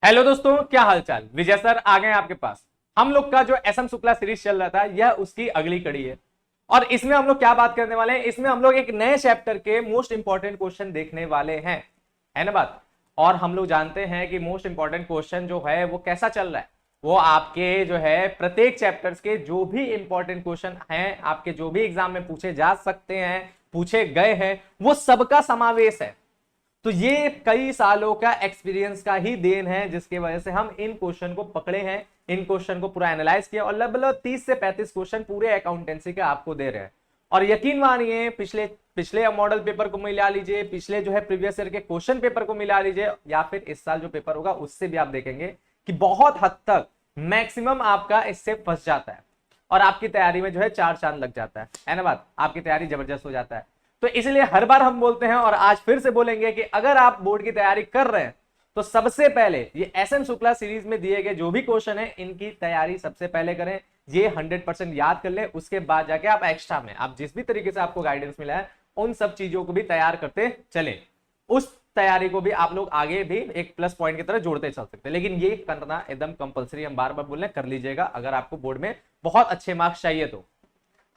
Hello दोस्तों, क्या हालचाल। विजय सर आ गए आपके पास। हम लोग का जो एसएम शुक्ला सीरीज चल रहा था यह उसकी अगली कड़ी है और इसमें हम लोग क्या बात करने वाले हैं। इसमें हम लोग एक नए चैप्टर के मोस्ट इंपॉर्टेंट क्वेश्चन देखने वाले हैं, है ना बात। और हम लोग जानते हैं कि मोस्ट इंपॉर्टेंट क्वेश्चन जो है वो कैसा चल रहा है, वो आपके जो है प्रत्येक चैप्टर्स के जो भी इंपॉर्टेंट क्वेश्चन हैं, आपके जो भी एग्जाम में पूछे जा सकते हैं, पूछे गए हैं, वो सबका समावेश है। तो ये कई सालों का एक्सपीरियंस का ही देन है जिसकी वजह से हम इन क्वेश्चन को पकड़े हैं, इन क्वेश्चन को पूरा एनालाइज किया और लगभग 30 से 35 क्वेश्चन पूरे अकाउंटेंसी के आपको दे रहे हैं। और यकीन मानिए पिछले मॉडल पेपर को मिला लीजिए, पिछले जो है प्रीवियस ईयर के क्वेश्चन पेपर को मिला लीजिए, या फिर इस साल जो पेपर होगा उससे भी आप देखेंगे कि बहुत हद तक मैक्सिमम आपका इससे फंस जाता है और आपकी तैयारी में जो है चार चांद लग जाता है ना बात। आपकी तैयारी जबरदस्त हो जाता है। तो इसलिए हर बार हम बोलते हैं और आज फिर से बोलेंगे कि अगर आप बोर्ड की तैयारी कर रहे हैं तो सबसे पहले ये एसएम शुक्ला सीरीज में दिए गए जो भी क्वेश्चन है इनकी तैयारी सबसे पहले करें। ये 100% याद कर ले, उसके बाद जाके आप एक्स्ट्रा में आप जिस भी तरीके से आपको गाइडेंस मिला है उन सब चीजों को भी तैयार करते चले। उस तैयारी को भी आप लोग आगे भी एक प्लस पॉइंट की तरह जोड़ते चल सकते हैं, लेकिन ये करना एकदम कंपलसरी, हम बार बार बोल रहे हैं, कर लीजिएगा। अगर आपको बोर्ड में बहुत अच्छे मार्क्स चाहिए तो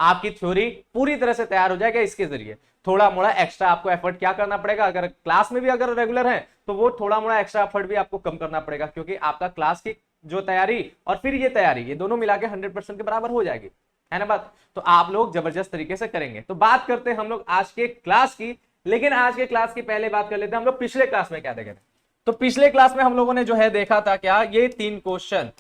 आपकी थ्योरी पूरी तरह से तैयार हो जाएगा। इसके जरिए थोड़ा मोड़ा एक्स्ट्रा आपको एफर्ट क्या करना पड़ेगा, अगर क्लास में भी अगर रेगुलर है तो वो थोड़ा मोड़ा एक्स्ट्रा एफर्ट भी आपको कम करना पड़ेगा, क्योंकि आपका क्लास की जो तैयारी और फिर ये तैयारी, ये दोनों मिला के 100% के बराबर हो जाएगी, है ना बात। तो आप लोग जबरदस्त तरीके से करेंगे। तो बात करते हैं हम लोग आज के क्लास की, लेकिन आज के क्लास की पहले बात कर लेते हैं हम लोग पिछले क्लास में क्या देखे थे। तो पिछले क्लास में हम लोगों ने जो है देखा था क्या, ये 3 क्वेश्चन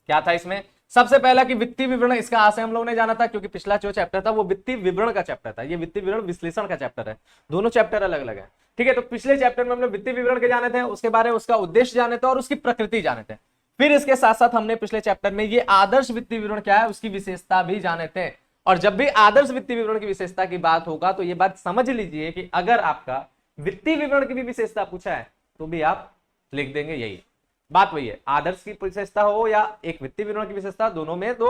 क्या था इसमें। सबसे पहला कि वित्तीय विवरण, इसका आशय हम लोगों ने जाना था, क्योंकि पिछला जो चैप्टर था वो वित्तीय विवरण का चैप्टर था, ये वित्तीय विवरण विश्लेषण का चैप्टर है, दोनों चैप्टर अलग अलग है, ठीक है। तो पिछले चैप्टर में हमने वित्तीय विवरण के जाने थे, उसके बारे में उसका उद्देश्य जाने थे और उसकी प्रकृति जाने थे। फिर इसके साथ साथ हमने पिछले चैप्टर में ये आदर्श वित्तीय विवरण क्या है उसकी विशेषता भी जाने थे। और जब भी आदर्श वित्तीय विवरण की विशेषता की बात होगा तो ये बात समझ लीजिए कि अगर आपका वित्तीय विवरण की भी विशेषता पूछा है तो भी आप लिख देंगे। यही बात वही है, आदर्श की विशेषता हो या एक वित्तीय विवरण की विशेषता, दोनों में तो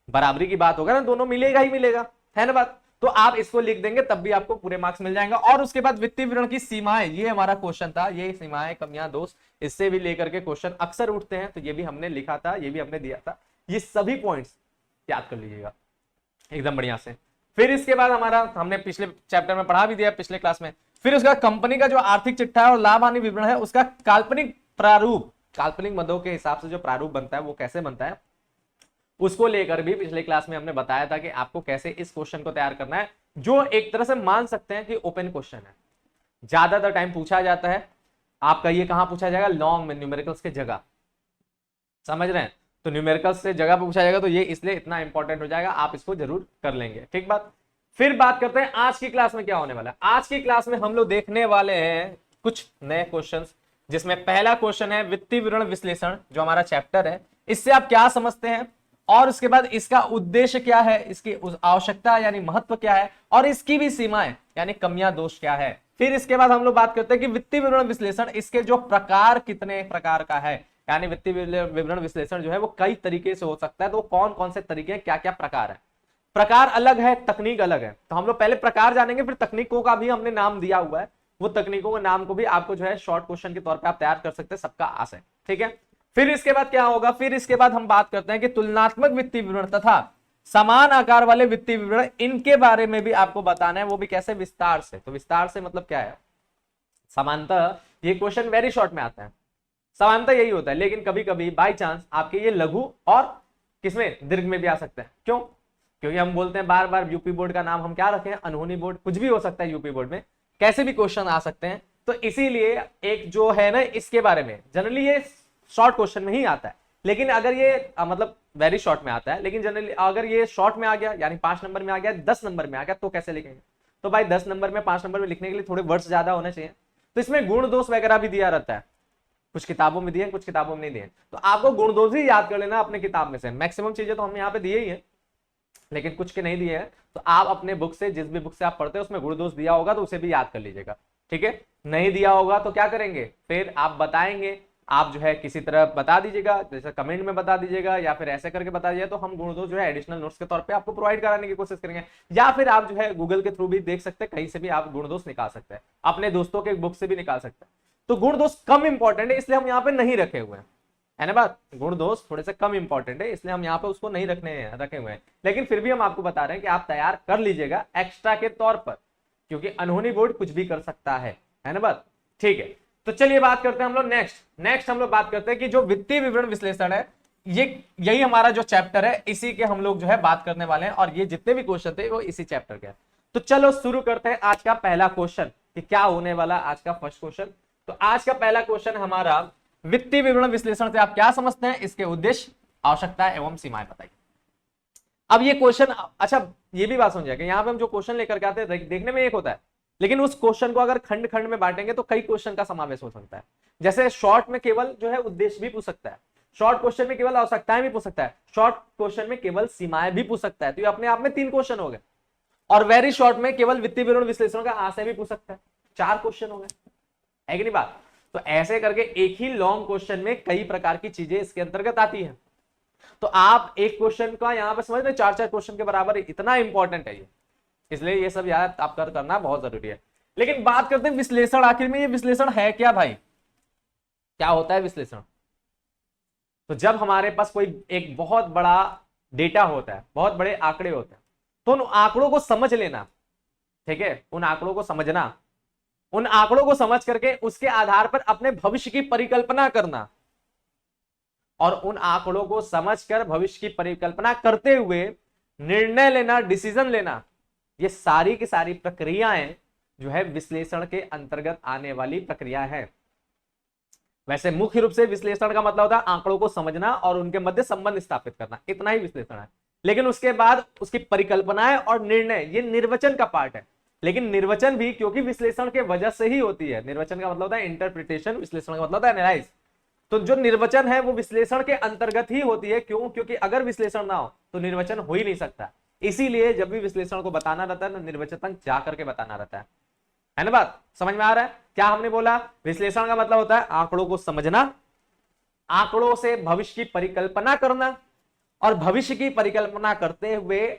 बराबरी की बात होगा ना, दोनों मिलेगा ही मिलेगा, है ना बात। तो आप इसको लिख देंगे तब भी आपको पूरे मार्क्स मिल जाएंगे। और उसके बाद वित्तीय विवरण की सीमाएं, ये हमारा क्वेश्चन था, ये सीमाएं कमियां दोष, इससे भी लेकर के क्वेश्चन अक्सर उठते हैं, तो ये भी हमने लिखा था, ये भी हमने दिया था। ये सभी पॉइंट्स याद कर लीजिएगा एकदम बढ़िया से। फिर इसके बाद हमारा हमने पिछले चैप्टर में पढ़ा भी दिया पिछले क्लास में। फिर उसका कंपनी का जो आर्थिक चिट्ठा है और लाभ हानि विवरण है उसका काल्पनिक प्रारूप, काल्पनिक मदों के हिसाब से जो प्रारूप बनता है वो कैसे बनता है उसको लेकर भी पिछले क्लास में हमने बताया था कि आपको कैसे इस क्वेश्चन को तैयार करना है, जो एक तरह से मान सकते हैं कि ओपन क्वेश्चन है, ज्यादातर टाइम पूछा जाता है। आपका ये कहां पूछा जाएगा, लॉन्ग में, न्यूमेरिकल्स के जगह, समझ रहे हैं। तो न्यूमेरिकल्स से जगह पे पूछा जाएगा तो ये इसलिए इतना इंपॉर्टेंट हो जाएगा, आप इसको जरूर कर लेंगे, ठीक बात। फिर बात करते हैं आज की क्लास में क्या होने वाला है। आज की क्लास में हम लोग देखने वाले हैं कुछ नए क्वेश्चंस, जिसमें पहला क्वेश्चन है वित्तीय विवरण विश्लेषण, जो हमारा चैप्टर है, इससे आप क्या समझते हैं और उसके बाद इसका उद्देश्य क्या है, इसकी आवश्यकता यानी महत्व क्या है, और इसकी भी सीमाएं यानी कमियां दोष क्या है। फिर इसके बाद हम लोग बात करते हैं कि वित्तीय विवरण विश्लेषण, इसके जो प्रकार कितने प्रकार का है, यानी वित्तीय विवरण विश्लेषण जो है वो कई तरीके से हो सकता है, तो कौन कौन से तरीके हैं, क्या क्या प्रकार है। प्रकार अलग है, तकनीक अलग है, तो हम लोग पहले प्रकार जानेंगे, फिर तकनीकों का भी हमने नाम दिया हुआ है, वो तकनीकों के नाम को भी आपको जो है शॉर्ट क्वेश्चन के तौर पे आप तैयार कर सकते हैं, सबका आशय, ठीक है। फिर इसके बाद क्या होगा, फिर इसके बाद हम बात करते हैं कि तुलनात्मक वित्तीय विवरण तथा समान आकार वाले वित्तीय विवरण, इनके बारे में भी आपको बताना है, वो भी कैसे, विस्तार से। तो विस्तार से मतलब क्या है, समानतः ये क्वेश्चन वेरी शॉर्ट में आता है, समानतः यही होता है, लेकिन कभी कभी बाई चांस आपके ये लघु और किसमें, दीर्घ में भी आ सकते हैं। क्यों, क्योंकि हम बोलते हैं बार बार यूपी बोर्ड का नाम हम क्या रखें, अनहोनी बोर्ड, कुछ भी हो सकता है यूपी बोर्ड में, कैसे भी क्वेश्चन आ सकते हैं। तो इसीलिए एक जो है ना, इसके बारे में जनरली ये शॉर्ट क्वेश्चन में ही आता है, लेकिन अगर ये मतलब वेरी शॉर्ट में आता है, लेकिन जनरली अगर ये शॉर्ट में आ गया यानी 5 नंबर में आ गया, 10 नंबर में आ गया, तो कैसे लिखेंगे। तो भाई 10 नंबर में 5 नंबर में लिखने के लिए थोड़े वर्ड्स ज्यादा होने चाहिए, तो इसमें गुण दोष वगैरह भी दिया रहता है, कुछ किताबों में दिए कुछ किताबों में नहीं दिए, तो आपको गुण दोष ही याद कर लेना अपने किताब में से। मैक्सिमम चीजें तो हमने यहाँ पे दिए ही है, लेकिन कुछ के नहीं दिए हैं, तो आप अपने बुक से, जिस भी बुक से आप पढ़ते हैं उसमें गुण दोष दिया होगा तो उसे भी याद कर लीजिएगा, ठीक है। नहीं दिया होगा तो क्या करेंगे, फिर आप बताएंगे, आप जो है किसी तरह बता दीजिएगा, जैसे कमेंट में बता दीजिएगा या फिर ऐसे करके बता दीजिएगा, तो हम गुण दोष जो है एडिशनल नोट्स के तौर पे आपको प्रोवाइड कराने की कोशिश करेंगे, या फिर आप जो है गूगल के थ्रू भी देख सकते हैं, कहीं से भी आप गुण दोष निकाल सकते हैं, अपने दोस्तों के बुक से भी निकाल सकते हैं। तो गुण दोष कम इंपॉर्टेंट है, इसलिए हम यहाँ पे नहीं रखे हुए हैं, है ना बात। गुण दोष थोड़े से कम इंपॉर्टेंट है, इसलिए हम यहाँ पे उसको नहीं रखे हुए हैं, लेकिन फिर भी हम आपको बता रहे हैं कि आप तैयार कर लीजिएगा एक्स्ट्रा के तौर पर, क्योंकि अनहोनी बोर्ड कुछ भी कर सकता है ना बात। ठीक है, तो चलिए बात करते हैं हम लोग नेक्स्ट हम लोग बात करते हैं कि जो वित्तीय विवरण विश्लेषण है, यही हमारा जो चैप्टर है, इसी के हम लोग जो है बात करने वाले हैं, और ये जितने भी क्वेश्चन थे वो इसी चैप्टर के हैं। तो चलो शुरू करते हैं आज का पहला क्वेश्चन कि क्या होने वाला आज का फर्स्ट क्वेश्चन। तो आज का पहला क्वेश्चन हमारा वित्तीय विवरण विश्लेषण से आप क्या समझते हैं, इसके उद्देश्य, आवश्यकता एवं सीमाएं बताइए। अब ये क्वेश्चन, अच्छा ये भी बात समझिए कि यहाँ पे हम जो क्वेश्चन लेकर के आते हैं देखने में एक होता है, लेकिन उस क्वेश्चन को अगर खंड खंड में बांटेंगे तो कई क्वेश्चन का समावेश हो सकता है। जैसे शॉर्ट में केवल जो है उद्देश्य भी पूछ सकता है, शॉर्ट क्वेश्चन में केवल आवश्यकताएं भी पूछ सकता है, शॉर्ट क्वेश्चन में केवल सीमाएं भी पूछ सकता है, तो ये अपने आप में 3 क्वेश्चन हो गए। और वेरी शॉर्ट में केवल वित्तीय विवरण विश्लेषण का आशय भी पूछ सकता है, 4 क्वेश्चन हो गए, है कि नहीं बात। तो ऐसे करके एक ही लॉन्ग क्वेश्चन में कई प्रकार की चीजें इसके अंतर्गत आती है। तो आप एक क्वेश्चन का यहाँ पे समझ रहे 4 क्वेश्चन के बराबर, इतना इंपॉर्टेंट है ये, इसलिए ये सब याद आप करना बहुत जरूरी है। लेकिन बात करते हैं विश्लेषण, आखिर में ये विश्लेषण है क्या भाई, क्या होता है विश्लेषण। तो जब हमारे पास कोई एक बहुत बड़ा डेटा होता है, बहुत बड़े आंकड़े होते हैं, तो उन आंकड़ों को समझ लेना, ठीक है, उन आंकड़ों को समझना, उन आंकड़ों को समझ करके उसके आधार पर अपने भविष्य की परिकल्पना करना, और उन आंकड़ों को समझकर भविष्य की परिकल्पना करते हुए निर्णय लेना, डिसीजन लेना, ये सारी की सारी प्रक्रियाएं जो है विश्लेषण के अंतर्गत आने वाली प्रक्रिया है। वैसे मुख्य रूप से विश्लेषण का मतलब होता है आंकड़ों को समझना और उनके मध्य संबंध स्थापित करना, इतना ही विश्लेषण है। लेकिन उसके बाद उसकी परिकल्पनाएं और निर्णय, ये निर्वचन का पार्ट है। लेकिन निर्वचन भी क्योंकि विश्लेषण के वजह से ही होती है, निर्वचन का मतलब होता है इंटरप्रिटेशन, विश्लेषण का मतलब होता है एनालाइज। तो जो निर्वचन है वो विश्लेषण के अंतर्गत ही होती है। क्यों? क्योंकि अगर विश्लेषण ना हो तो निर्वचन हो ही नहीं सकता। इसीलिए जब भी विश्लेषण को बताना रहता है ना, निर्वचन तक जा करके बताना रहता है ना। बात समझ में आ रहा है? क्या हमने बोला, विश्लेषण का मतलब होता है आंकड़ों को समझना, आंकड़ों से भविष्य की परिकल्पना करना, और भविष्य की परिकल्पना करते हुए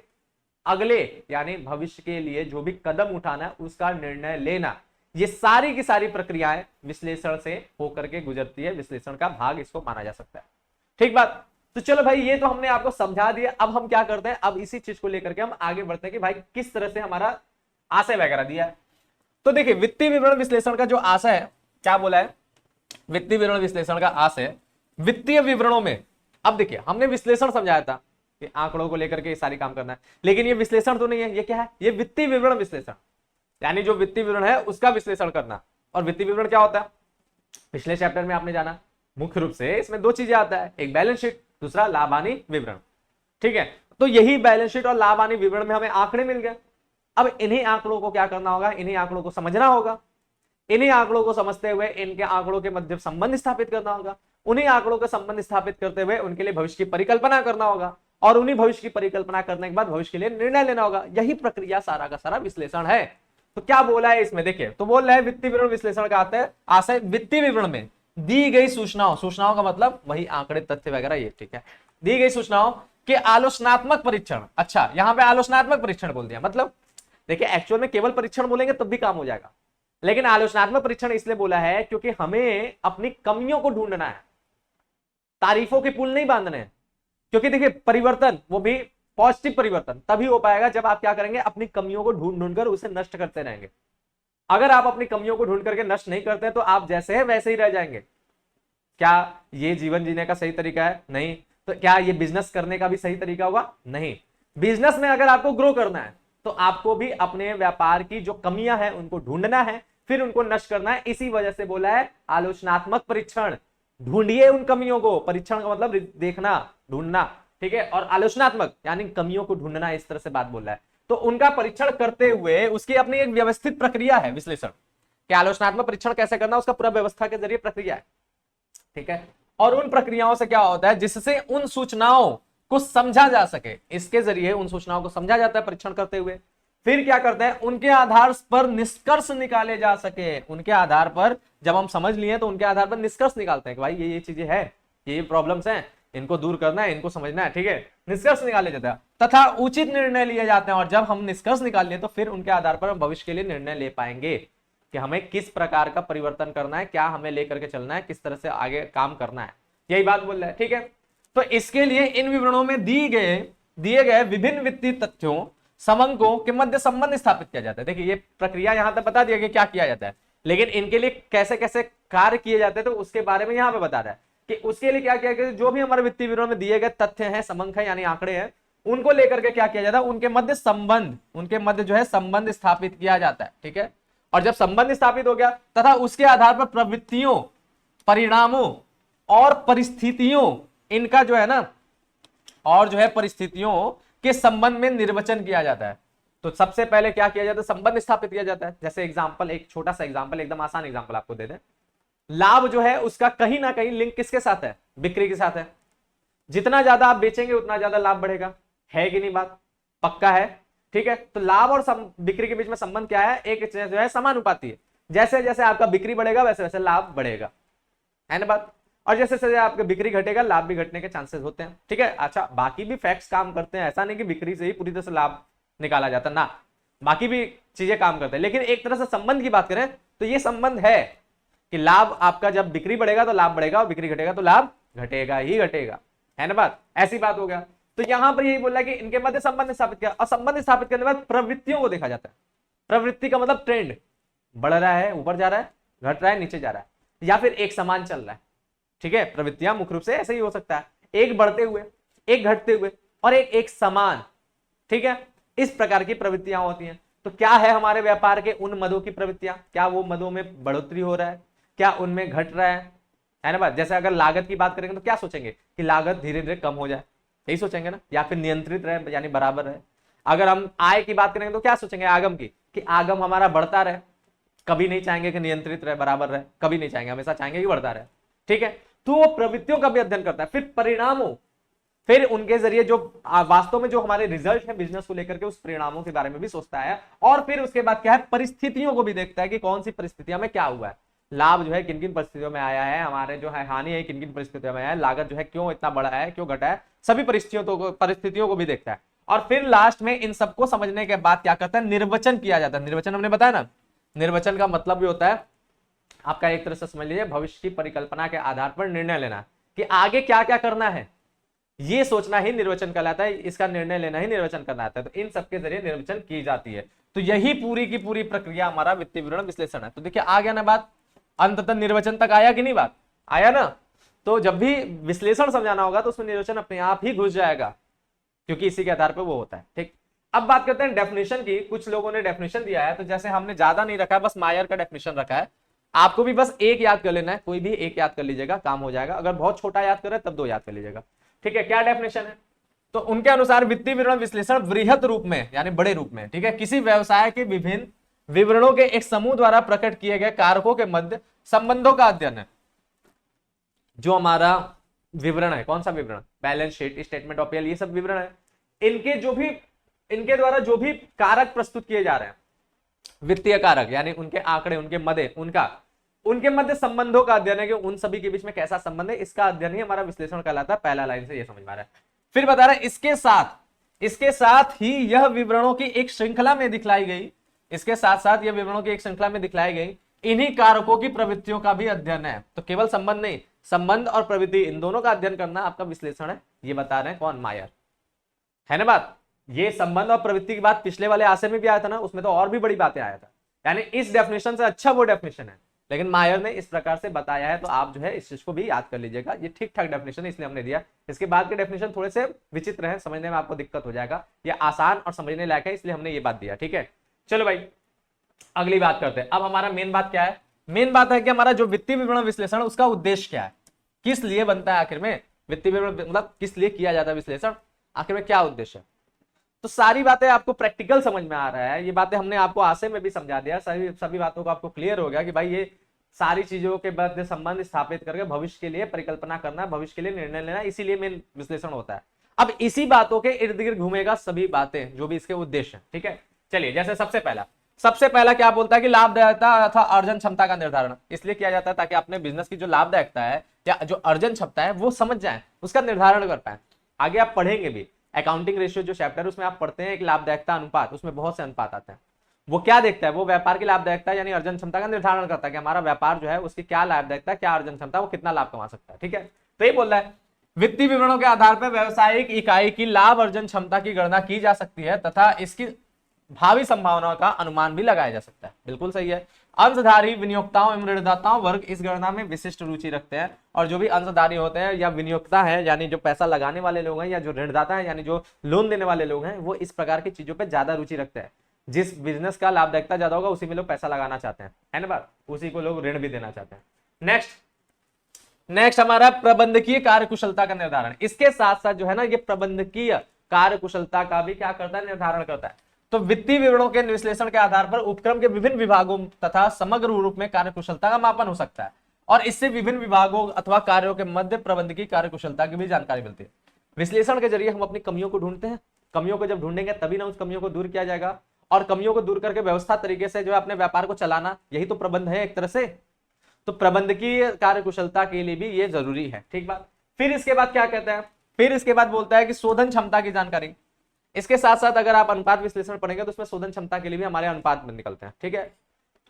अगले यानी भविष्य के लिए जो भी कदम उठाना है उसका निर्णय लेना। ये सारी की सारी प्रक्रियाएं विश्लेषण से होकर के गुजरती है, विश्लेषण का भाग इसको माना जा सकता है। ठीक बात। तो चलो भाई, ये तो हमने आपको समझा दिया। अब हम क्या करते हैं, अब इसी चीज को लेकर के हम आगे बढ़ते हैं कि भाई किस तरह से हमारा आशय वगैरह दिया है। तो देखिए, वित्तीय विवरण विश्लेषण का जो आशय है, क्या बोला है, वित्तीय विवरण विश्लेषण का आशय वित्तीय विवरणों में, अब देखिए हमने विश्लेषण समझाया था कि आंकड़ों को लेकर के सारी काम करना है, लेकिन ये विश्लेषण तो नहीं है। ये क्या है, ये वित्तीय विवरण विश्लेषण, यानी जो वित्तीय विवरण है उसका विश्लेषण करना। और वित्तीय विवरण क्या होता है, पिछले चैप्टर में आपने जाना, मुख्य रूप से इसमें 2 चीजें आता है, एक बैलेंस शीट, दूसरा लाभ हानि विवरण। ठीक है, तो यही बैलेंस शीट और लाभ हानि विवरण में हमें आंकड़े मिल गए। अब इन्हीं आंकड़ों को क्या करना होगा, इन्हीं आंकड़ों को समझना होगा। इन्हीं आंकड़ों को समझते हुए इनके आंकड़ों के मध्य संबंध स्थापित करना होगा। उन्हीं आंकड़ों का संबंध स्थापित करते हुए उनके लिए भविष्य की परिकल्पना करना होगा, और उन्हीं भविष्य की परिकल्पना करने के बाद भविष्य के लिए निर्णय लेना होगा। यही प्रक्रिया सारा का सारा विश्लेषण है। तो क्या बोला है इसमें, देखिए, तो बोल रहा है वित्तीय विवरण विश्लेषण का आता है आशय वित्तीय विवरण में दी गई सूचनाओं, सूचनाओं का मतलब वही आंकड़े, तथ्य वगैरह, ये ठीक है, दी गई सूचनाओं के आलोचनात्मक परीक्षण। अच्छा, यहां पे आलोचनात्मक परीक्षण बोल दिया, मतलब देखिए एक्चुअल में केवल परीक्षण बोलेंगे तब भी काम हो जाएगा, लेकिन आलोचनात्मक परीक्षण इसलिए बोला है क्योंकि हमें अपनी कमियों को ढूंढना है, तारीफों के पुल नहीं बांधने हैं। क्योंकि देखिए, परिवर्तन वो भी पॉजिटिव परिवर्तन तभी हो पाएगा जब आप क्या करेंगे, अपनी कमियों को ढूंढ ढूंढ कर उसे नष्ट करते रहेंगे। अगर आप अपनी कमियों को ढूंढ करके नष्ट नहीं करते तो आप जैसे हैं वैसे ही रह जाएंगे। क्या ये जीवन जीने का सही तरीका है? नहीं। तो क्या ये बिजनेस करने का भी सही तरीका होगा? नहीं। बिजनेस में अगर आपको ग्रो करना है तो आपको भी अपने व्यापार की जो कमियां हैं उनको ढूंढना है, फिर उनको नष्ट करना है। इसी वजह से बोला है आलोचनात्मक परीक्षण, ढूंढिए उन कमियों को। परीक्षण का मतलब देखना, ढूंढना, ठीक है, और आलोचनात्मक यानी कमियों को ढूंढना, इस तरह से बात बोल रहा है। तो उनका परीक्षण करते हुए उसकी अपनी एक व्यवस्थित प्रक्रिया है विश्लेषण कि आलोचनात्मक परीक्षण कैसे करना, उसका पूरा व्यवस्था के जरिए प्रक्रिया है। ठीक है, और उन प्रक्रियाओं से क्या होता है, जिससे उन सूचनाओं को समझा जा सके, इसके जरिए उन सूचनाओं को समझा जाता है परीक्षण करते हुए। फिर क्या करते हैं, उनके आधार पर निष्कर्ष निकाले जा सके। उनके आधार पर जब हम समझ लिए तो उनके आधार पर निष्कर्ष निकालते हैं कि भाई ये चीजें है, ये प्रॉब्लम्स हैं, इनको दूर करना है, इनको समझना है। ठीक है, निष्कर्ष निकाले जाते हैं तथा उचित निर्णय लिए जाते हैं। और जब हम निष्कर्ष निकाल लिए तो फिर उनके आधार पर हम भविष्य के लिए निर्णय ले पाएंगे। कि हमें किस प्रकार का परिवर्तन करना है, क्या हमें लेकर के चलना है, किस तरह से आगे काम करना है, यही बात बोल रहा है। ठीक है, तो इसके लिए इन विवरणों में दिए गए विभिन्न वित्तीय तथ्यों समंकों के मध्य संबंध स्थापित किया जाता है। देखिए ये प्रक्रिया यहां तक बता दिया कि क्या किया जाता है, लेकिन इनके लिए कैसे कैसे कार्य किए जाते हैं तो उसके बारे में यहां पे बता रहा है कि उसके लिए क्या किया गया, जो भी हमारे वित्तीय विवरण में दिए गए तथ्य हैं, समंक है यानी आंकड़े हैं, उनको लेकर के क्या किया जाता है, उनके मध्य जो है संबंध स्थापित किया जाता है। ठीक है, और जब संबंध स्थापित हो गया तथा उसके आधार पर प्रवृत्तियों, परिणामों और परिस्थितियों, इनका जो है ना, और जो है परिस्थितियों के संबंध में निर्वचन किया जाता है। तो सबसे पहले क्या किया जाता है, संबंध स्थापित किया जाता है। जैसे एग्जांपल, एक छोटा सा एग्जांपल, एकदम आसान एग्जांपल आपको दे दें, लाभ जो है उसका कहीं ना कहीं लिंक किसके साथ है, बिक्री के साथ है। जितना ज्यादा आप बेचेंगे उतना ज्यादा लाभ बढ़ेगा, है कि नहीं, बात पक्का है। ठीक है, तो लाभ और बिक्री के बीच में संबंध क्या है, एक जो है समानुपाती है। जैसे जैसे आपका बिक्री बढ़ेगा वैसे वैसे लाभ बढ़ेगा, है ना बात। और जैसे जैसे आपका बिक्री घटेगा लाभ भी घटने के चांसेस होते हैं। ठीक है, अच्छा बाकी भी फैक्ट्स काम करते हैं, ऐसा नहीं कि बिक्री से ही पूरी तरह से लाभ निकाला जाता ना, बाकी भी चीजें काम करते हैं। लेकिन एक तरह से संबंध की बात करें तो ये संबंध है कि लाभ आपका जब बिक्री बढ़ेगा तो लाभ बढ़ेगा और बिक्री घटेगा तो लाभ घटेगा ही घटेगा, है ना बात, ऐसी बात हो गया। तो यहां पर यही बोला कि इनके मध्य संबंध स्थापित किया, और संबंध स्थापित करने के बाद प्रवृत्तियों को देखा जाता है। प्रवृत्ति का मतलब ट्रेंड, बढ़ रहा है, ऊपर जा रहा है, घट रहा है, नीचे जा रहा है, या फिर एक समान चल रहा है। ठीक है, प्रवृत्तियां मुख्य रूप से ऐसे ही हो सकता है, एक बढ़ते हुए, एक घटते हुए और एक समान। ठीक है, इस प्रकार की प्रवृत्तियां होती हैं। तो क्या है हमारे व्यापार के उन मदों की प्रवृत्तियां, क्या वो मदों में बढ़ोतरी हो रहा है, क्या उनमें घट रहा है ना बात। जैसे अगर लागत की बात करेंगे तो क्या सोचेंगे कि लागत धीरे धीरे कम हो जाए, यही सोचेंगे ना, या फिर नियंत्रित रहे यानी बराबर रहे। अगर हम आय की बात करेंगे तो क्या सोचेंगे, आगम की, कि आगम हमारा बढ़ता रहे, कभी नहीं चाहेंगे कि नियंत्रित रहे, बराबर रहे, कभी नहीं चाहेंगे, हमेशा चाहेंगे कि बढ़ता रहे। ठीक है, तो वो प्रवृत्तियों का भी अध्ययन करता है। फिर परिणामों, फिर उनके जरिए जो वास्तव में जो हमारे रिजल्ट है बिजनेस को लेकर के, उस परिणामों के बारे में भी सोचता है। और फिर उसके बाद क्या है, परिस्थितियों को भी देखता है कि कौन सी परिस्थितियों में क्या हुआ है, लाभ जो है किन किन परिस्थितियों में आया है, हमारे जो है हानि है किन किन परिस्थितियों में आया है, लागत जो है क्यों इतना बढ़ा है, क्यों घटा है, सभी परिस्थितियों को भी देखता है। और फिर लास्ट में इन सबको समझने के बाद क्या करता है, निर्वचन किया जाता है। निर्वचन हमने बताया ना, निर्वचन का मतलब भी होता है आपका, एक तरह से समझ लीजिए, भविष्य की परिकल्पना के आधार पर निर्णय लेना कि आगे क्या क्या करना है, ये सोचना ही निर्वचन कहलाता है, इसका निर्णय लेना ही निर्वचन कहलाता है। तो इन सबके जरिए निर्वचन की जाती है। तो यही पूरी की पूरी प्रक्रिया हमारा वित्तीय विवरण विश्लेषण है। तो देखिए आ गया ना बात, अंततः निर्वचन तक आया कि नहीं, बात आया ना। तो जब भी विश्लेषण समझाना होगा तो उसमें निर्वचन अपने आप ही घुस जाएगा, क्योंकि इसी के आधार पर वो होता है। ठीक, अब बात करते हैं डेफिनेशन की। कुछ लोगों ने डेफिनेशन दिया है, तो जैसे हमने ज्यादा नहीं रखा है, बस मायर का डेफिनेशन रखा है। आपको भी बस एक याद कर लेना है, कोई भी एक याद कर लीजिएगा, काम हो जाएगा। अगर बहुत छोटा याद कर रहे तब दो याद कर लीजिएगा। ठीक है, क्या डेफिनेशन है, तो उनके अनुसार वित्तीय विवरण विश्लेषण वृहत रूप में यानी बड़े रूप में, ठीक है, किसी व्यवसाय के विभिन्न विवरणों के एक समूह द्वारा प्रकट किए गए कारकों के मध्य संबंधों का अध्ययन है। जो हमारा विवरण है, कौन सा विवरण, balance sheet, statement of PL, ये सब विवरण है, इनके द्वारा जो भी कारक प्रस्तुत किए जा रहे हैं, वित्तीय कारक यानी उनके आंकड़े, उनके मदे, उनके मध्य संबंधों का अध्ययन है कि उन सभी के बीच में कैसा संबंध है, इसका अध्ययन ही हमारा विश्लेषण कहलाता है। पहला लाइन से ये समझ में आ रहा है। फिर बता रहा है इसके साथ ही यह विवरणों की एक श्रृंखला में दिखलाई गई, इसके साथ साथ यह विवरणों की एक श्रृंखला में दिखलाई गई इन्हीं कारकों की प्रवृत्तियों का भी अध्ययन है। तो केवल संबंध नहीं, संबंध और प्रवृत्ति इन दोनों का अध्ययन करना आपका विश्लेषण है। ये बता रहे हैं कौन, मायर, है ना बात। ये संबंध और प्रवृत्ति की बात पिछले वाले आशय में भी आया था ना, उसमें तो और भी बड़ी बातें आया था। यानी इस डेफिनेशन से अच्छा वो डेफिनेशन है, लेकिन मायर ने इस प्रकार से बताया है। तो आप जो है इस चीज को भी याद कर लीजिएगा, ये ठीक ठाक डेफिनेशन है इसलिए हमने दिया। इसके बाद के डेफिनेशन थोड़े से विचित्र हैं, समझने में आपको दिक्कत हो जाएगा। ये आसान और समझने लायक है इसलिए हमने ये बात दिया। ठीक है, चलो भाई अगली बात करते हैं। अब हमारा मेन बात क्या है, मेन बात है कि हमारा जो वित्तीय विवरण विश्लेषण उसका उद्देश्य क्या है, किस लिए बनता है आखिर में वित्तीय विवरण, मतलब किस लिए किया जाता है विश्लेषण, आखिर में क्या उद्देश्य है। तो सारी बातें आपको प्रैक्टिकल समझ में आ रहा है, ये बातें हमने आपको आशय में भी समझा दिया, सभी बातों को आपको क्लियर हो गया कि भाई ये सारी चीजों के मध्य संबंध स्थापित करके भविष्य के लिए परिकल्पना करना, भविष्य के लिए निर्णय लेना, इसीलिए मेन विश्लेषण होता है। अब इसी बातों के इर्द गिर्द घूमेगा सभी बातें जो भी इसके उद्देश्य है। ठीक है, चलिए जैसे सबसे पहला क्या बोलता है कि लाभदायकता अथवा अर्जन क्षमता का निर्धारण इसलिए किया जाता है ताकि अपने बिजनेस की जो लाभदायकता है या जो अर्जन क्षमता है वो समझ जाए, उसका निर्धारण कर पाए। आगे आप पढ़ेंगे भी, अकाउंटिंग रेशियो जो चैप्टर है उसमें आप पढ़ते हैं एक लाभदायकता अनुपात, उसमें बहुत से अनुपात आते हैं। वो क्या देखता है, वो व्यापार की लाभदायकता यानी अर्जन क्षमता का निर्धारण करता है कि हमारा व्यापार जो है उसकी क्या लाभदायकता, क्या अर्जन क्षमता, वो कितना लाभ कमा सकता है। ठीक है, तो ये बोल रहा है वित्तीय विवरणों के आधार पर व्यवसायिक इकाई की लाभ अर्जन क्षमता की गणना की जा सकती है तथा इसकी भावी संभावनाओं का अनुमान भी लगाया जा सकता है। बिल्कुल सही है। अंशधारी विनियोक्ताओं एवं ऋणदाताओं वर्ग इस गणना में विशिष्ट रुचि रखते हैं, और जो भी अंशधारी होते हैं या विनियोक्ता है यानी जो पैसा लगाने वाले लोग हैं, या जो ऋणदाता है यानी जो लोन देने वाले लोग हैं, वो इस प्रकार की चीजों पर ज्यादा रुचि रखते हैं। जिस बिजनेस का लाभदायकता ज्यादा होगा उसी में लोग पैसा लगाना चाहते हैं, है ना बात, उसी को लोग ऋण भी देना चाहते हैं। नेक्स्ट हमारा प्रबंधकीय कार्यकुशलता का निर्धारण। इसके साथ साथ जो है ना, ये प्रबंधकीय कार्यकुशलता का भी क्या करता है, निर्धारण करता है। तो वित्तीय विवरणों के विश्लेषण के आधार पर उपक्रम के विभिन्न विभागों तथा समग्र रूप में कार्यकुशलता का मापन हो सकता है, और इससे विभिन्न विभागों अथवा कार्यों के मध्य प्रबंधकीय कार्यकुशलता की भी जानकारी मिलती है। विश्लेषण के जरिए हम अपनी कमियों को ढूंढते हैं, कमियों को जब ढूंढेंगे तभी ना उस कमियों को दूर किया जाएगा, और कमियों को दूर करके व्यवस्था तरीके से जो है अपने व्यापार को चलाना, यही तो प्रबंध है एक तरह से। तो प्रबंधकीय कार्यकुशलता के लिए भी ये जरूरी है। ठीक बात। फिर इसके बाद क्या कहता है, फिर इसके बाद बोलता है कि शोधन क्षमता की जानकारी। इसके साथ साथ अगर आप अनुपात विश्लेषण पढ़ेंगे तो उसमें शोधन क्षमता के लिए भी हमारे अनुपात निकलते हैं। ठीक है,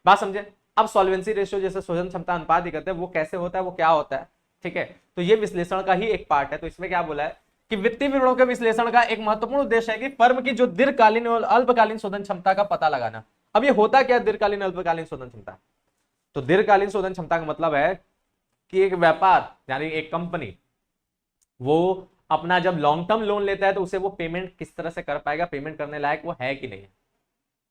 बात समझे। अब सॉल्वेंसी रेशियो जैसे शोधन क्षमता अनुपात ही कहते हैं, वो कैसे होता है, वो क्या होता है। ठीक है, तो ये विश्लेषण का ही एक पार्ट है। तो इसमें क्या बोला है कि वित्तीय विवरणों के विश्लेषण का एक महत्वपूर्ण उद्देश्य है कि फर्म की जो दीर्घकालीन और अल्पकालीन शोधन क्षमता का पता लगाना। अब ये होता क्या दीर्घकालीन अल्पकालीन शोधन क्षमता? तो दीर्घकालीन शोधन क्षमता का मतलब है कि एक व्यापार यानी एक कंपनी वो अपना जब लॉन्ग टर्म लोन लेता है तो उसे वो पेमेंट किस तरह से कर पाएगा, पेमेंट करने लायक वो है कि नहीं है।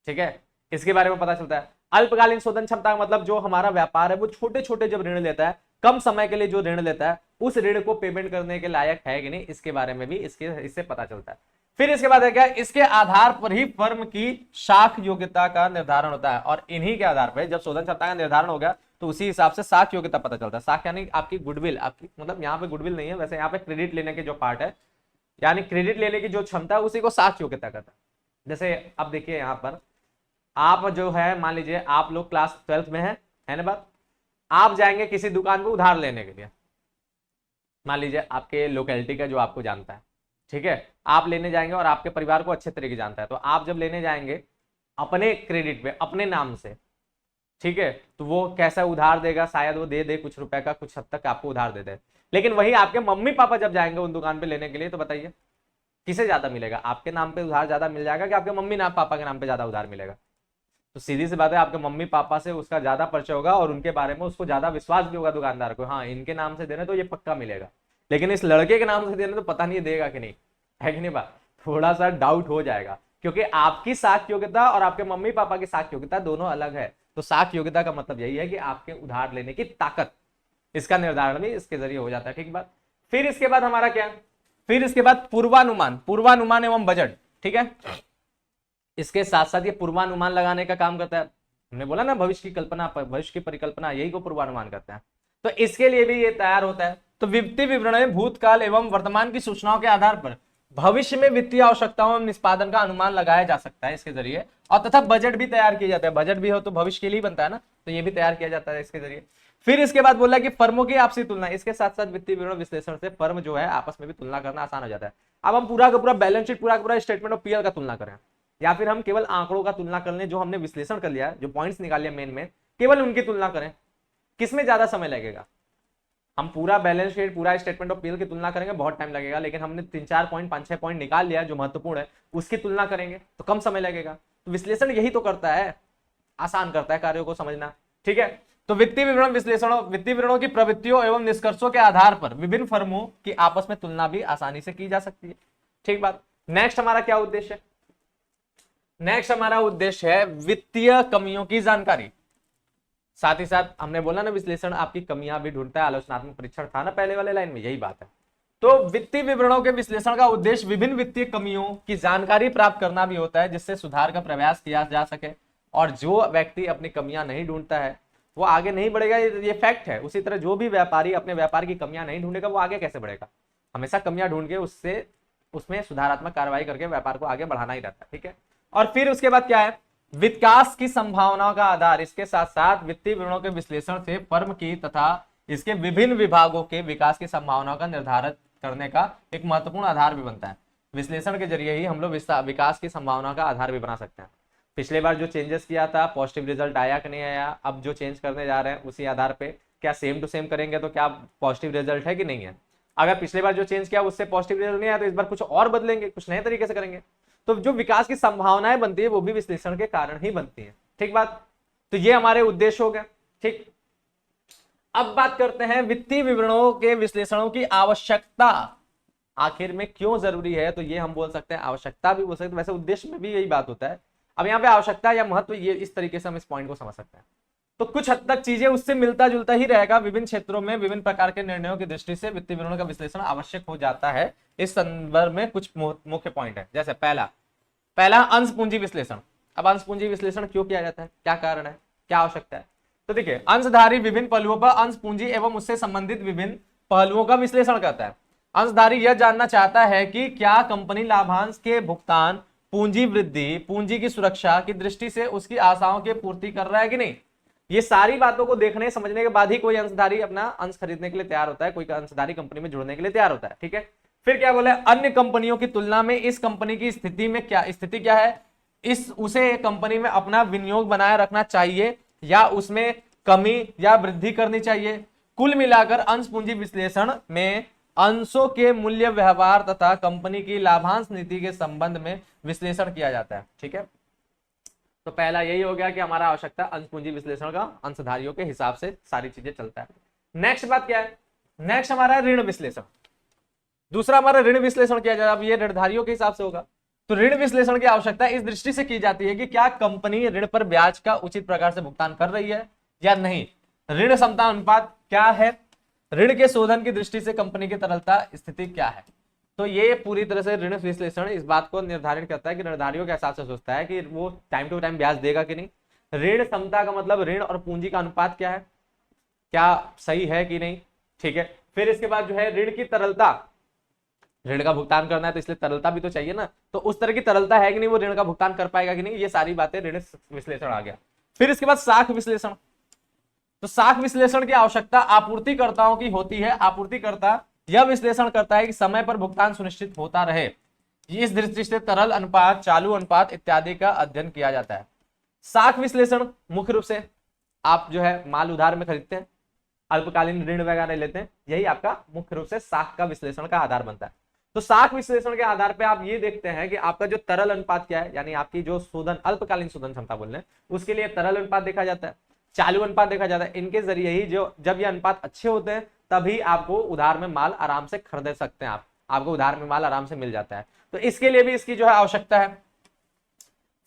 ठीक है, इसके बारे में पता चलता है। अल्पकालीन शोधन क्षमता का मतलब जो हमारा व्यापार है वो छोटे छोटे जब ऋण लेता है, कम समय के लिए जो ऋण लेता है, उस ऋण को पेमेंट करने के लायक है कि नहीं, इसके बारे में भी इससे पता चलता है। फिर इसके बाद है क्या, इसके आधार पर ही फर्म की साख योग्यता का निर्धारण होता है, और इन्हीं के आधार पर जब शोधन क्षमता का निर्धारण हो गया तो उसी हिसाब से साख योग्यता पता चलता है। साख यानी आपकी गुडविल, आपकी मतलब यहाँ पे गुडविल नहीं है, वैसे यहाँ पे क्रेडिट लेने के जो पार्ट है यानी क्रेडिट लेने की जो क्षमता है उसी को साख योग्यता कहता है। जैसे अब देखिए यहाँ पर आप जो है, मान लीजिए आप लोग क्लास 12th में है ना बात, आप जाएंगे किसी दुकान पे उधार लेने के लिए, मान लीजिए आपके लोकेलिटी का जो आपको जानता है, ठीक है, आप लेने जाएंगे और आपके परिवार को अच्छे तरीके जानता है, तो आप जब लेने जाएंगे अपने क्रेडिट पे अपने नाम से, ठीक है, तो वो कैसा उधार देगा, शायद वो दे कुछ रुपए का, कुछ हद तक आपको उधार दे दे। लेकिन वही आपके मम्मी पापा जब जाएंगे उन दुकान पे लेने के लिए, तो बताइए किसे ज्यादा मिलेगा, आपके नाम पे उधार ज्यादा मिल जाएगा कि आपके मम्मी पापा के नाम पे ज्यादा उधार मिलेगा? तो सीधी सी बात है, आपके मम्मी पापा से उसका ज्यादा परिचय होगा और उनके बारे में उसको ज्यादा विश्वास भी होगा दुकानदार को, हाँ इनके नाम से देने तो ये पक्का मिलेगा। लेकिन इस लड़के के नाम से देने तो पता नहीं देगा कि नहीं, है कि नहीं बात, थोड़ा सा डाउट हो जाएगा, क्योंकि आपकी साख योग्यता और आपके मम्मी पापा की साख योग्यता दोनों अलग है। तो साख योग्यता का मतलब यही है कि आपके उधार लेने की ताकत, इसका निर्धारण भी इसके जरिए हो जाता है। ठीक बात। फिर इसके बाद हमारा क्या, फिर इसके बाद पूर्वानुमान एवं बजट। ठीक है, इसके साथ साथ ये पूर्वानुमान लगाने का काम करता है। हमने बोला ना भविष्य की कल्पना, भविष्य की परिकल्पना, यही को पूर्वानुमान करते हैं। तो इसके लिए भी ये तैयार होता है। तो वित्तीय विवरण में भूतकाल एवं वर्तमान की सूचनाओं के आधार पर भविष्य में वित्तीय आवश्यकताओं एवं निष्पादन का अनुमान लगाया जा सकता है इसके जरिए, और तथा बजट भी तैयार किया जाता है। बजट भी हो तो भविष्य के लिए बनता है ना, तो ये भी तैयार किया जाता है इसके जरिए। फिर इसके बाद बोला कि फर्मों की आपसी तुलना, इसके साथ साथ वित्तीय विवरण विश्लेषण से फर्म जो है आपस में भी तुलना करना आसान हो जाता है। अब हम पूरा का पूरा बैलेंस शीट, पूरा का पूरा स्टेटमेंट ऑफ पीएल का तुलना करें, या फिर हम केवल आंकड़ों का तुलना कर लें, जो हमने विश्लेषण कर लिया, जो पॉइंट्स निकाल लिया मेन में, केवल उनकी तुलना करें, किसमें ज्यादा समय लगेगा? हम पूरा बैलेंस शीट, पूरा स्टेटमेंट ऑफ पीएल की तुलना करेंगे, बहुत टाइम लगेगा। लेकिन हमने 3-4 पॉइंट, 5-6 पॉइंट निकाल लिया जो महत्वपूर्ण है, उसकी तुलना करेंगे तो कम समय लगेगा। तो विश्लेषण यही तो करता है, आसान करता है कार्यों को समझना। ठीक है, तो वित्तीय विवरण विश्लेषण, वित्तीय विवरणों की प्रवृत्तियों एवं निष्कर्षों के आधार पर विभिन्न फर्मों की आपस में तुलना भी आसानी से की जा सकती है। ठीक बात। नेक्स्ट हमारा क्या उद्देश्य है? नेक्स्ट हमारा उद्देश्य है वित्तीय कमियों की जानकारी। साथ ही साथ हमने बोला ना विश्लेषण आपकी कमियां भी ढूंढता है, आलोचनात्मक परीक्षण था ना पहले वाले लाइन में, यही बात है। तो वित्तीय विवरणों के विश्लेषण का उद्देश्य विभिन्न वित्तीय कमियों की जानकारी प्राप्त करना भी होता है, जिससे सुधार का प्रयास किया जा सके। और जो व्यक्ति अपनी कमियां नहीं ढूंढता है वो आगे नहीं बढ़ेगा, ये फैक्ट है। उसी तरह जो भी व्यापारी अपने व्यापार की कमियां नहीं ढूंढेगा वो आगे कैसे बढ़ेगा? हमेशा कमियां ढूंढ के उसमें सुधारात्मक कार्रवाई करके व्यापार को आगे बढ़ाना ही रहता है। ठीक है, और फिर उसके बाद क्या है, विकास की संभावनाओं का आधार। इसके साथ साथ वित्तीय विवरणों के विश्लेषण से फर्म की तथा इसके विभिन्न विभागों के विकास की संभावनाओं का निर्धारण करने का एक महत्वपूर्ण आधार भी बनता है। विश्लेषण के जरिए ही हम लोग विकास की संभावनाओं का आधार भी बना सकते हैं। पिछले बार जो चेंजेस किया था पॉजिटिव रिजल्ट आया कि नहीं आया, अब जो चेंज करने जा रहे हैं उसी आधार पे क्या सेम टू सेम करेंगे तो क्या पॉजिटिव रिजल्ट है कि नहीं है। अगर पिछले बार जो चेंज किया उससे पॉजिटिव रिजल्ट नहीं आया तो इस बार कुछ और बदलेंगे, कुछ नए तरीके से करेंगे। तो जो विकास की संभावनाएं बनती है वो भी विश्लेषण के कारण ही बनती है। ठीक बात, तो ये हमारे उद्देश्य हो गए। ठीक, अब बात करते हैं वित्तीय विवरणों के विश्लेषणों की आवश्यकता आखिर में क्यों जरूरी है। तो ये हम बोल सकते हैं, आवश्यकता भी बोल सकते हैं, वैसे उद्देश्य में भी यही बात होता है। अब यहाँ पे आवश्यकता या महत्व, ये इस तरीके से हम इस पॉइंट को समझ सकते हैं। तो कुछ हद तक चीजें उससे मिलता जुलता ही रहेगा। विभिन्न क्षेत्रों में विभिन्न प्रकार के निर्णयों की दृष्टि से वित्तीय विवरणों का विश्लेषण आवश्यक हो जाता है। इस संदर्भ में कुछ मुख्य पॉइंट है। जैसे पहला अंश पूंजी विश्लेषण। अब अंश पूंजी विश्लेषण क्यों किया जाता है, क्या कारण है, क्या आवश्यकता है। तो देखिए, अंशधारी विभिन्न पहलुओं पर अंश पूंजी एवं उससे संबंधित विभिन्न पहलुओं का विश्लेषण करता है। अंशधारी यह जानना चाहता है कि क्या कंपनी लाभांश के भुगतान, पूंजी वृद्धि, पूंजी की सुरक्षा की दृष्टि से उसकी आशाओं की पूर्ति कर रहा है कि नहीं। ये सारी बातों को देखने समझने के बाद ही कोई अंशधारी अपना अंश खरीदने के लिए तैयार होता है, कोई अंशधारी कंपनी में जुड़ने के लिए तैयार होता है। ठीक है, फिर क्या बोले, अन्य कंपनियों की तुलना में इस कंपनी की स्थिति क्या है, उसे कंपनी में अपना विनियोग बनाए रखना चाहिए या उसमें कमी या वृद्धि करनी चाहिए। कुल मिलाकर अंश पूंजी विश्लेषण में अंशों के मूल्य, व्यवहार तथा कंपनी की लाभांश नीति के संबंध में विश्लेषण किया जाता है। ठीक है, तो पहला यही हो गया कि हमारा आवश्यकता अंश पूंजी विश्लेषण का, अंशधारियों के हिसाब से सारी चीजें चलता है। नेक्स्ट बात क्या है, नेक्स्ट हमारा ऋण विश्लेषण। दूसरा हमारा ऋण विश्लेषण किया जाए, अब ये ऋणधारियों के हिसाब से होगा। तो ऋण विश्लेषण की आवश्यकता इस दृष्टि से की जाती है कि क्या कंपनी ऋण पर ब्याज का उचित प्रकार से भुगतान कर रही है या नहीं, ऋण क्षमता अनुपात क्या है, ऋण के शोधन की दृष्टि से कंपनी की तरलता स्थिति क्या है। तो ये पूरी तरह से ऋण विश्लेषण इस बात को निर्धारित करता है कि ऋणधारियों के हिसाब से सोचता है कि वो टाइम टू टाइम ब्याज देगा कि नहीं। ऋण क्षमता का मतलब ऋण और पूंजी का अनुपात क्या है, क्या सही है कि नहीं। ठीक है, फिर इसके बाद जो है ऋण की तरलता, ऋण का भुगतान करना है तो इसलिए तरलता भी तो चाहिए ना, तो उस तरह की तरलता है कि नहीं, वो ऋण का भुगतान कर पाएगा कि नहीं, ये सारी बातें ऋण विश्लेषण आ गया। फिर इसके बाद साख विश्लेषण। तो साख विश्लेषण की आवश्यकता आपूर्तिकर्ताओं की होती है। आपूर्तिकर्ता यह विश्लेषण करता है कि समय पर भुगतान सुनिश्चित होता रहे। इस दृष्टि से तरल अनुपात, चालू अनुपात इत्यादि का अध्ययन किया जाता है। साख विश्लेषण मुख्य रूप से आप जो है माल उधार में खरीदते हैं, अल्पकालीन ऋण वगैरह लेते हैं, यही आपका मुख्य रूप से साख का विश्लेषण का आधार बनता है। तो साख विश्लेषण के आधार पर आप ये देखते हैं कि आपका जो तरल अनुपात क्या है, यानी आपकी जो शोधन, अल्पकालीन शोधन क्षमता बोल रहे हैं, उसके लिए तरल अनुपात देखा जाता है, चालू अनुपात देखा जाता है। इनके जरिए ही जो जब ये अनुपात अच्छे होते हैं तभी आपको उधार में माल आराम से खरीद सकते हैं, आपको उधार में माल आराम से मिल जाता है। तो इसके लिए भी इसकी जो है आवश्यकता है।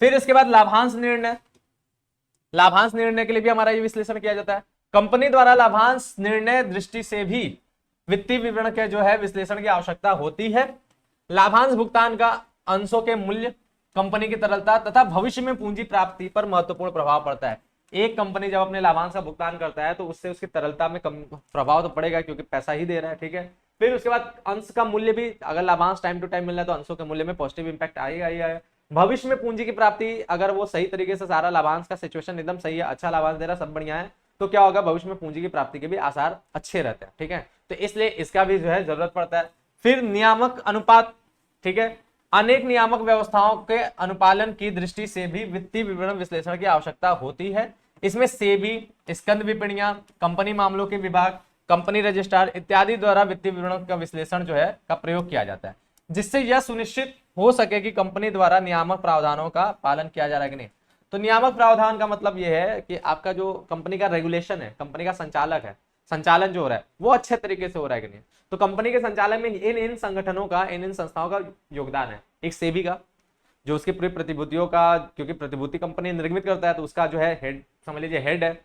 फिर इसके बाद लाभांश निर्णय। लाभांश निर्णय के लिए भी हमारा ये विश्लेषण किया जाता है। कंपनी द्वारा लाभांश निर्णय दृष्टि से भी वित्तीय विवरण के जो है विश्लेषण की आवश्यकता होती है। लाभांश भुगतान का अंशों के मूल्य, कंपनी की तरलता तथा भविष्य में पूंजी प्राप्ति पर महत्वपूर्ण प्रभाव पड़ता है। एक कंपनी जब अपने लाभांश का भुगतान करता है तो उससे उसकी तरलता में कम प्रभाव तो पड़ेगा क्योंकि पैसा ही दे रहा है। ठीक है, फिर उसके बाद अंश का मूल्य भी, अगर लाभांश टाइम टू टाइम मिल रहा है तो अंशों के मूल्य में पॉजिटिव इंपैक्ट आएगा ही आएगा। भविष्य में पूंजी की प्राप्ति, अगर वो सही तरीके से सारा लाभांश का सिचुएशन एकदम सही है, अच्छा लाभांश दे रहा है, सब बढ़िया है, तो क्या होगा, भविष्य में पूंजी की प्राप्ति के भी आसार अच्छे रहते हैं। ठीक है, तो इसलिए इसका भी जो है जरूरत पड़ता है। फिर नियामक अनुपात। ठीक है, अनेक नियामक व्यवस्थाओं के अनुपालन की दृष्टि से भी वित्तीय विवरण विश्लेषण की आवश्यकता होती है। इसमें सेबी, स्कंद विपणियां, कंपनी मामलों के विभाग, कंपनी रजिस्ट्रार इत्यादि द्वारा वित्तीय विवरण का विश्लेषण जो है का प्रयोग किया जाता है, जिससे यह सुनिश्चित हो सके कि कंपनी द्वारा नियामक प्रावधानों का पालन किया जा रहा है कि नहीं। तो नियामक प्रावधान का मतलब यह है कि आपका जो कंपनी का रेगुलेशन है, कंपनी का संचालक है, संचालन जो हो रहा है वो अच्छे तरीके से हो रहा है कि नहीं। तो कंपनी के संचालन में इन संगठनों का, इन संस्थाओं का योगदान है। एक सेबी का, जो उसकी पूरी प्रतिभूतियों का, क्योंकि प्रतिभूति कंपनी निर्मित करता है तो उसका जो है हेड, समझ लीजिए हेड है,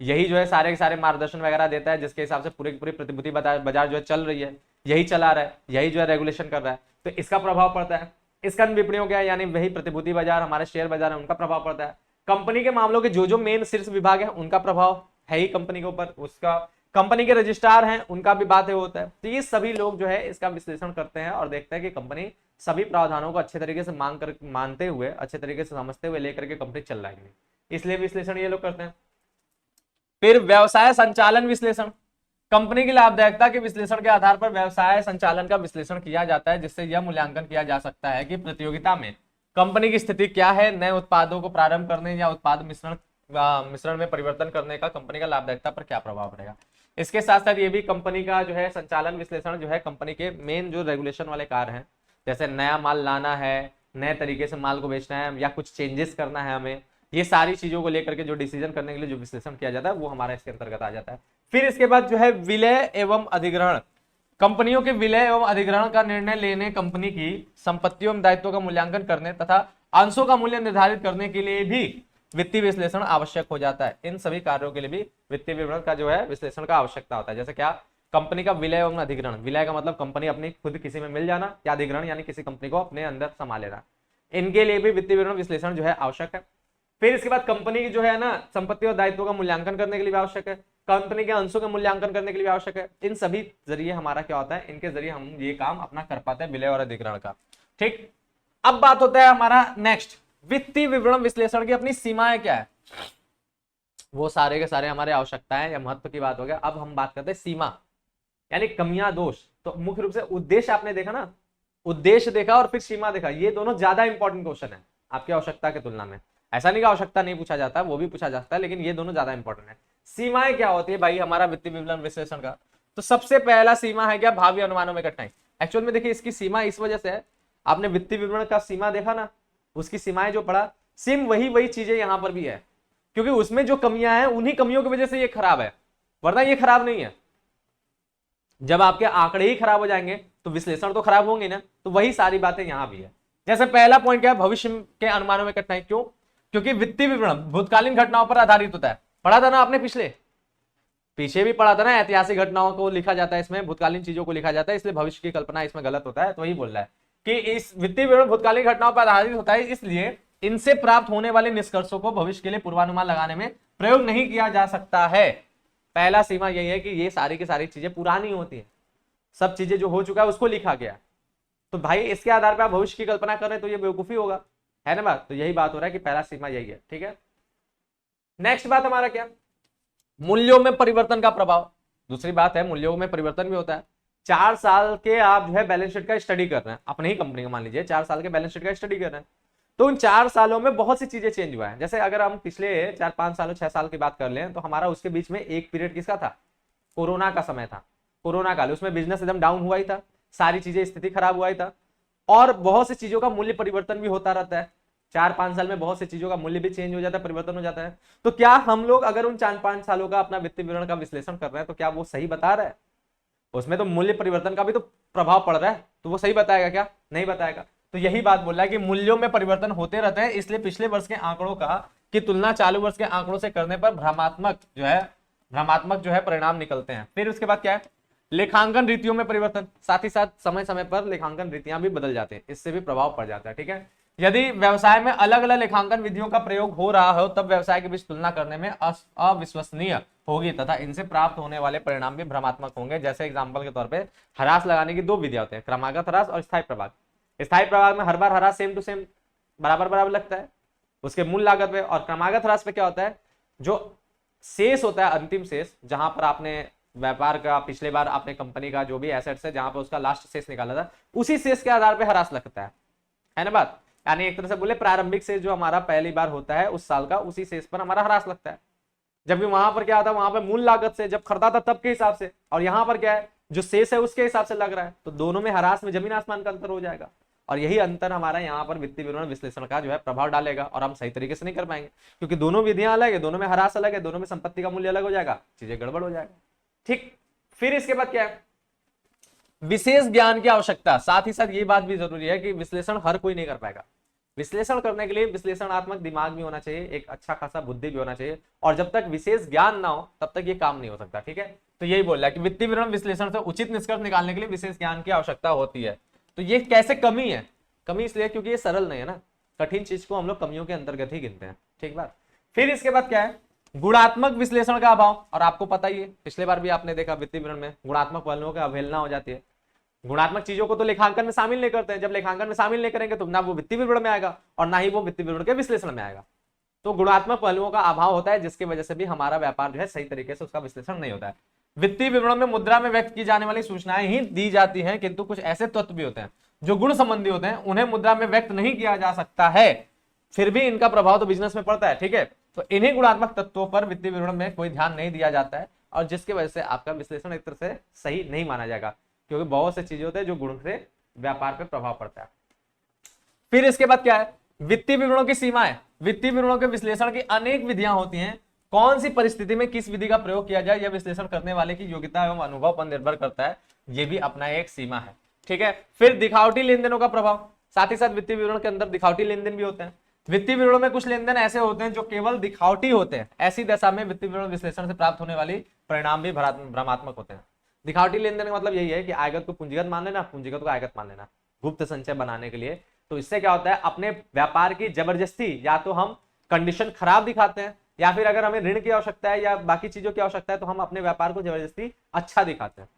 यही जो है सारे के सारे मार्गदर्शन वगैरह देता है, जिसके हिसाब से पूरी पूरी प्रतिभूति बाजार जो है चल रही है, यही चला रहा है, यही जो है रेगुलेशन कर रहा है, तो इसका प्रभाव पड़ता है। स्कंद विपणियों का, यानी वही प्रतिभूति बाजार, हमारे शेयर बाजार है, उनका प्रभाव पड़ता है। कंपनी के मामलों के जो मेन शीर्ष विभाग है उनका प्रभाव है ही कंपनी के ऊपर, उसका कंपनी के रजिस्ट्रार हैं उनका भी बात है होता है। तो ये सभी लोग जो है इसका विश्लेषण करते हैं और देखते हैं कि कंपनी सभी प्रावधानों को अच्छे तरीके से मानते हुए, अच्छे तरीके से समझते हुए लेकर के कंपनी चल रहा है, इसलिए विश्लेषण ये लोग करते हैं। फिर व्यवसाय संचालन विश्लेषण। कंपनी की लाभदायकता के विश्लेषण के आधार पर व्यवसाय संचालन का विश्लेषण किया जाता है, जिससे यह मूल्यांकन किया जा सकता है कि प्रतियोगिता में कंपनी की स्थिति क्या है, नए उत्पादों को प्रारंभ करने या उत्पाद मिश्रण में परिवर्तन करने का कंपनी का लाभदायकता पर क्या प्रभाव पड़ेगा। इसके साथ साथ ये भी कंपनी का जो है संचालन विश्लेषण जो है कंपनी के मेन जो रेगुलेशन वाले कार्य हैं, जैसे नया माल लाना है, नए तरीके से माल को बेचना है या कुछ चेंजेस करना है हमें, ये सारी चीजों को लेकर के जो डिसीजन करने के लिए जो विश्लेषण किया जाता है वो हमारा इसके अंतर्गत आ जाता है। फिर इसके बाद जो है विलय एवं अधिग्रहण, कंपनियों के विलय एवं अधिग्रहण का निर्णय लेने, कंपनी की संपत्तियों एवं दायित्वों का मूल्यांकन करने तथा अंशों का मूल्य निर्धारित करने के लिए भी वित्तीय विश्लेषण आवश्यक हो जाता है। इन सभी कार्यों के लिए भी वित्तीय विवरण का जो है विश्लेषण का आवश्यकता होता है। जैसे क्या, कंपनी का विलय एवं अधिग्रहण, विलय का मतलब कंपनी अपनी खुद किसी में मिल जाना, या अधिग्रहण यानी किसी कंपनी को अपने अंदर संभाल लेना, इनके लिए भी वित्तीय विवरण विश्लेषण जो है आवश्यक है। फिर इसके बाद कंपनी की जो है ना संपत्ति और दायित्वों का मूल्यांकन करने के लिए भी आवश्यक है, कंपनी के अंशों का मूल्यांकन करने के लिए भी आवश्यक है। इन सभी जरिए हमारा क्या होता है, इनके जरिए हम ये काम अपना कर पाते हैं विलय और अधिग्रहण का। ठीक, अब बात होता है हमारा नेक्स्ट, वित्तीय विवरण विश्लेषण की अपनी सीमाएं क्या है। वो सारे के सारे हमारे आवश्यकताएं या महत्व की बात हो गया। अब हम बात करते हैं सीमा यानी कमियां दोष। तो मुख्य रूप से उद्देश्य आपने देखा ना, उद्देश्य देखा और फिर सीमा देखा, ये दोनों ज्यादा इंपॉर्टेंट क्वेश्चन है आपकी आवश्यकता की तुलना में। ऐसा नहीं कि आवश्यकता नहीं पूछा जाता, वो भी पूछा जाता है, लेकिन ये दोनों ज्यादा इंपॉर्टेंट है। सीमाएं क्या होती है भाई हमारा वित्तीय विवरण विश्लेषण का। तो सबसे पहला सीमा है क्या, भावी अनुमानों में कठिनाई। एक्चुअल में देखिए इसकी सीमा इस वजह से है, आपने वित्तीय विवरण का सीमा देखा ना, उसकी सीमाएं जो पढ़ा, सेम वही चीजें यहां पर भी है, क्योंकि उसमें जो कमियां हैं उन्हीं कमियों की वजह से ये खराब है, वरना ये खराब नहीं है। जब आपके आंकड़े ही खराब हो जाएंगे तो विश्लेषण तो खराब होंगे ना, तो वही सारी बातें यहां भी है। जैसे पहला पॉइंट क्या है, भविष्य के अनुमानों में कठिनाई। क्यों? क्योंकि वित्तीय विवरण भूतकालीन घटनाओं पर आधारित होता है। पढ़ा था ना आपने, पीछे भी पढ़ा था ना, ऐतिहासिक घटनाओं को लिखा जाता है इसमें, भूतकालीन चीजों को लिखा जाता है, इसलिए भविष्य की कल्पना इसमें गलत होता है। तो वही बोल रहा है कि इस वित्तीय विवरण भूतकालीन घटनाओं पर आधारित होता है, इसलिए इनसे प्राप्त होने वाले निष्कर्षों को भविष्य के लिए पूर्वानुमान लगाने में प्रयोग नहीं किया जा सकता है। पहला सीमा यही है कि ये सारी की सारी चीजें पुरानी होती है, सब चीजें जो हो चुका है उसको लिखा गया। तो भाई इसके आधार पर आप भविष्य की कल्पना कर रहे हैं तो ये बेवकूफी होगा, है ना बात। तो यही बात हो रहा है कि पहला सीमा यही है। ठीक है, नेक्स्ट बात हमारा क्या, मूल्यों में परिवर्तन का प्रभाव। दूसरी बात है, मूल्यों में परिवर्तन भी होता है। 4 साल के आप जो है बैलेंस शीट का स्टडी कर रहे हैं, अपने ही कंपनी का मान लीजिए 4 साल के बैलेंस शीट का स्टडी कर रहे हैं, तो उन 4 सालों में बहुत सी चीजें चेंज हुआ है। जैसे अगर हम पिछले 4-5 सालों 6 साल की बात कर लें तो हमारा उसके बीच में एक पीरियड किसका था, कोरोना का समय था, कोरोना काल। उसमें बिजनेस एकदम डाउन हुआ ही था, सारी चीजें स्थिति खराब हुआ ही था, और बहुत सी चीजों का मूल्य परिवर्तन भी होता रहता है। 4-5 साल में बहुत सी चीजों का मूल्य भी चेंज हो जाता है, परिवर्तन हो जाता है। तो क्या हम लोग अगर उन 4-5 सालों का अपना वित्तीय विवरण का विश्लेषण कर रहे हैं तो क्या वो सही बता रहा है? उसमें तो मूल्य परिवर्तन का भी तो प्रभाव पड़ रहा है, तो वो सही बताएगा क्या? नहीं बताएगा। तो यही बात बोल रहा है कि मूल्यों में परिवर्तन होते रहते हैं, इसलिए पिछले वर्ष के आंकड़ों का की तुलना चालू वर्ष के आंकड़ों से करने पर भ्रमात्मक जो है परिणाम निकलते हैं। फिर उसके बाद क्या है, लेखांकन रीतियों में परिवर्तन। साथ ही साथ समय समय पर लेखांकन रीतियां भी बदल जाते हैं, इससे भी प्रभाव पड़ जाता है। ठीक है, यदि व्यवसाय में अलग अलग लेखांकन विधियों का प्रयोग हो रहा हो तब व्यवसाय के बीच तुलना करने में अविश्वसनीय होगी तथा इनसे प्राप्त होने वाले परिणाम भी भ्रमात्मक होंगे। जैसे एग्जांपल के तौर पे ह्रास लगाने की 2 विधियां होती है, क्रमागत ह्रास और स्थायी प्रभाग। स्थायी प्रभाग में हर बार ह्रास सेम टू सेम बराबर लगता है उसके मूल लागत पे, और क्रमागत ह्रास पे क्या होता है, जो शेष होता है अंतिम शेष, जहां पर आपने व्यापार का पिछले बार आपने कंपनी का जो भी एसेट्स है जहां पर उसका लास्ट शेष निकाला था, उसी शेष के आधार पे ह्रास लगता है ना बात। यानी एक तरह से बोले प्रारंभिक शेष जो हमारा पहली बार होता है उस साल का, उसी शेष पर हमारा ह्रास लगता है। जबकि वहां पर क्या आता है, वहां पर मूल लागत से जब खरीदा था तब के हिसाब से, और यहाँ पर क्या है, जो शेष है उसके हिसाब से लग रहा है। तो दोनों में ह्रास में जमीन आसमान का अंतर हो जाएगा, और यही अंतर हमारा यहाँ पर वित्तीय विवरण विश्लेषण का जो है प्रभाव डालेगा, और हम सही तरीके से नहीं कर पाएंगे क्योंकि दोनों विधियां अलग है, दोनों में ह्रास अलग है, दोनों में संपत्ति का मूल्य अलग हो जाएगा, चीजें गड़बड़ हो जाएगा। ठीक, फिर इसके बाद क्या है, विशेष ज्ञान की आवश्यकता। साथ ही साथ ये बात भी जरूरी है कि विश्लेषण हर कोई नहीं कर पाएगा। विश्लेषण करने के लिए विश्लेषणात्मक दिमाग भी होना चाहिए, एक अच्छा खासा बुद्धि भी होना चाहिए, और जब तक विशेष ज्ञान ना हो तब तक ये काम नहीं हो सकता। ठीक है, तो यही बोल रहा है कि वित्तीय विवरण विश्लेषण से उचित निष्कर्ष निकालने के लिए विशेष ज्ञान की आवश्यकता होती है। तो ये कैसे कमी है, कमी इसलिए क्योंकि ये सरल नहीं है ना, कठिन चीज को हम लोग कमियों के अंतर्गत ही गिनते हैं। ठीक बात। फिर इसके बाद क्या है, गुणात्मक विश्लेषण का अभाव। और आपको पता ही है, पिछले बार भी आपने देखा वित्तीय विवरण में गुणात्मक पहलुओं की अवहेलना हो जाती है। गुणात्मक चीजों को तो लेखांकन में शामिल नहीं करते हैं, जब लेखांकन में शामिल नहीं करेंगे तो ना वो वित्तीय विवरण में आएगा और ना ही वो वित्तीय विवरण के विश्लेषण में आएगा। तो गुणात्मक पहलुओं का अभाव होता है, जिसकी वजह से भी हमारा व्यापार जो है सही तरीके से उसका विश्लेषण नहीं होता है। वित्तीय विवरण में मुद्रा में व्यक्त की जाने वाली सूचनाएं ही दी जाती हैं, किंतु कुछ ऐसे तत्व भी होते हैं जो गुण संबंधी होते हैं उन्हें मुद्रा में व्यक्त नहीं किया जा सकता है, फिर भी इनका प्रभाव तो बिजनेस में पड़ता है। ठीक है, तो इन्हीं गुणात्मक तत्वों पर वित्तीय विवरण में कोई ध्यान नहीं दिया जाता है, और जिसकी वजह से आपका विश्लेषण एक तरह से सही नहीं माना जाएगा, क्योंकि बहुत से चीजें होते हैं जो गुण से व्यापार पे प्रभाव पड़ता है। फिर इसके बाद क्या है, वित्तीय विवरणों की सीमाएं। वित्तीय विवरणों के विश्लेषण की अनेक विधियां होती हैं, कौन सी परिस्थिति में किस विधि का प्रयोग किया जाए यह विश्लेषण करने वाले की योग्यता एवं अनुभव पर निर्भर करता है, यह भी अपना एक सीमा है। ठीक है, फिर दिखावटी लेन देनों का प्रभाव, साथ ही साथ वित्तीय विवरण के अंदर दिखावटी लेन देन भी होते हैं। वित्तीय विवरण में कुछ लेन देन ऐसे होते हैं जो केवल दिखावटी होते हैं, ऐसी दशा में वित्तीय विवरण विश्लेषण से प्राप्त होने वाली परिणाम भी भ्रमात्मक होते हैं। दिखावटी लेन देन का मतलब यही है कि आयगत को पूंजीगत मान लेना, पूंजीगत को आयगत मान लेना, गुप्त संचय बनाने के लिए। तो इससे क्या होता है, अपने व्यापार की जबरदस्ती या तो हम कंडीशन खराब दिखाते हैं, या फिर अगर हमें ऋण की आवश्यकता है या बाकी चीजों की आवश्यकता है तो हम अपने व्यापार को जबरदस्ती अच्छा दिखाते हैं,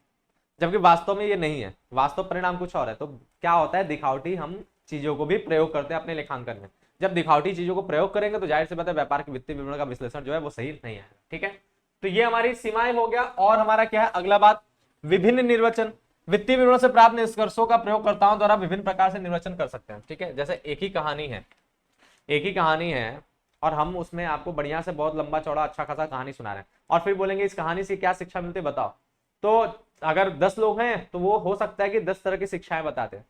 जबकि वास्तव में ये नहीं है, वास्तव परिणाम कुछ और है। तो क्या होता है, दिखावटी हम चीजों को भी प्रयोग करते हैं अपने लेखांकन में। जब दिखावटी चीजों को प्रयोग करेंगे तो जाहिर सी बात है व्यापार के वित्तीय विवरण का विश्लेषण जो है वो सही नहीं है। ठीक है, तो ये हमारी सीमाएं हो गया। और हमारा क्या है अगला बात, विभिन्न निर्वचन। वित्तीय विवरण से प्राप्त निष्कर्षों का प्रयोगकर्ताओं द्वारा विभिन्न प्रकार से निर्वचन कर सकते हैं। ठीक है, जैसे एक ही कहानी है और हम उसमें आपको बढ़िया से बहुत लंबा चौड़ा अच्छा खासा कहानी सुना रहे हैं, और फिर बोलेंगे इस कहानी से क्या शिक्षा मिलती है बताओ। तो अगर 10 लोग हैं तो वो हो सकता है कि 10 तरह की शिक्षाएं बताते हैं,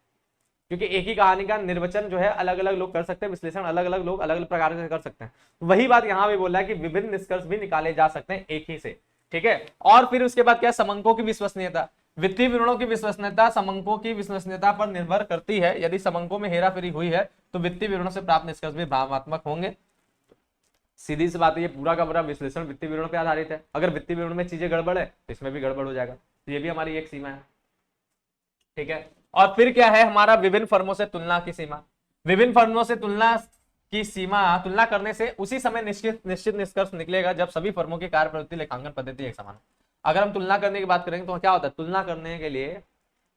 क्योंकि एक ही कहानी का निर्वचन जो है अलग अलग लोग कर सकते हैं, विश्लेषण अलग अलग लोग अलग अलग प्रकार से कर सकते हैं। वही बात यहाँ भी बोल रहा है कि विभिन्न निष्कर्ष भी निकाले जा सकते हैं एक ही से। ठीक है, और फिर उसके बाद क्या, समंकों की विश्वसनीयता। वित्तीय विवरणों की विश्वसनीयता समंकों की विश्वसनीयता पर निर्भर करती है। यदि समंकों में हेराफेरी हुई है तो वित्तीय विवरणों से प्राप्त निष्कर्ष भी भ्रमात्मक होंगे। सीधी सी बात है, ये पूरा का पूरा विश्लेषण वित्तीय विवरण पर आधारित है। अगर वित्तीय विवरण में चीजें गड़बड़ है तो इसमें भी गड़बड़ हो जाएगा। तो ये भी हमारी एक सीमा है। ठीक है, और फिर क्या है हमारा विभिन्न फर्मों से तुलना की सीमा। विभिन्न फर्मों से तुलना की सीमा, तुलना करने से उसी समय निश्चित निष्कर्ष निकलेगा जब सभी फर्मों की कार्य प्रवृत्ति लेखांकन पद्धति एक समान हो। अगर हम तुलना करने की बात करेंगे तो क्या होता है, तुलना करने के लिए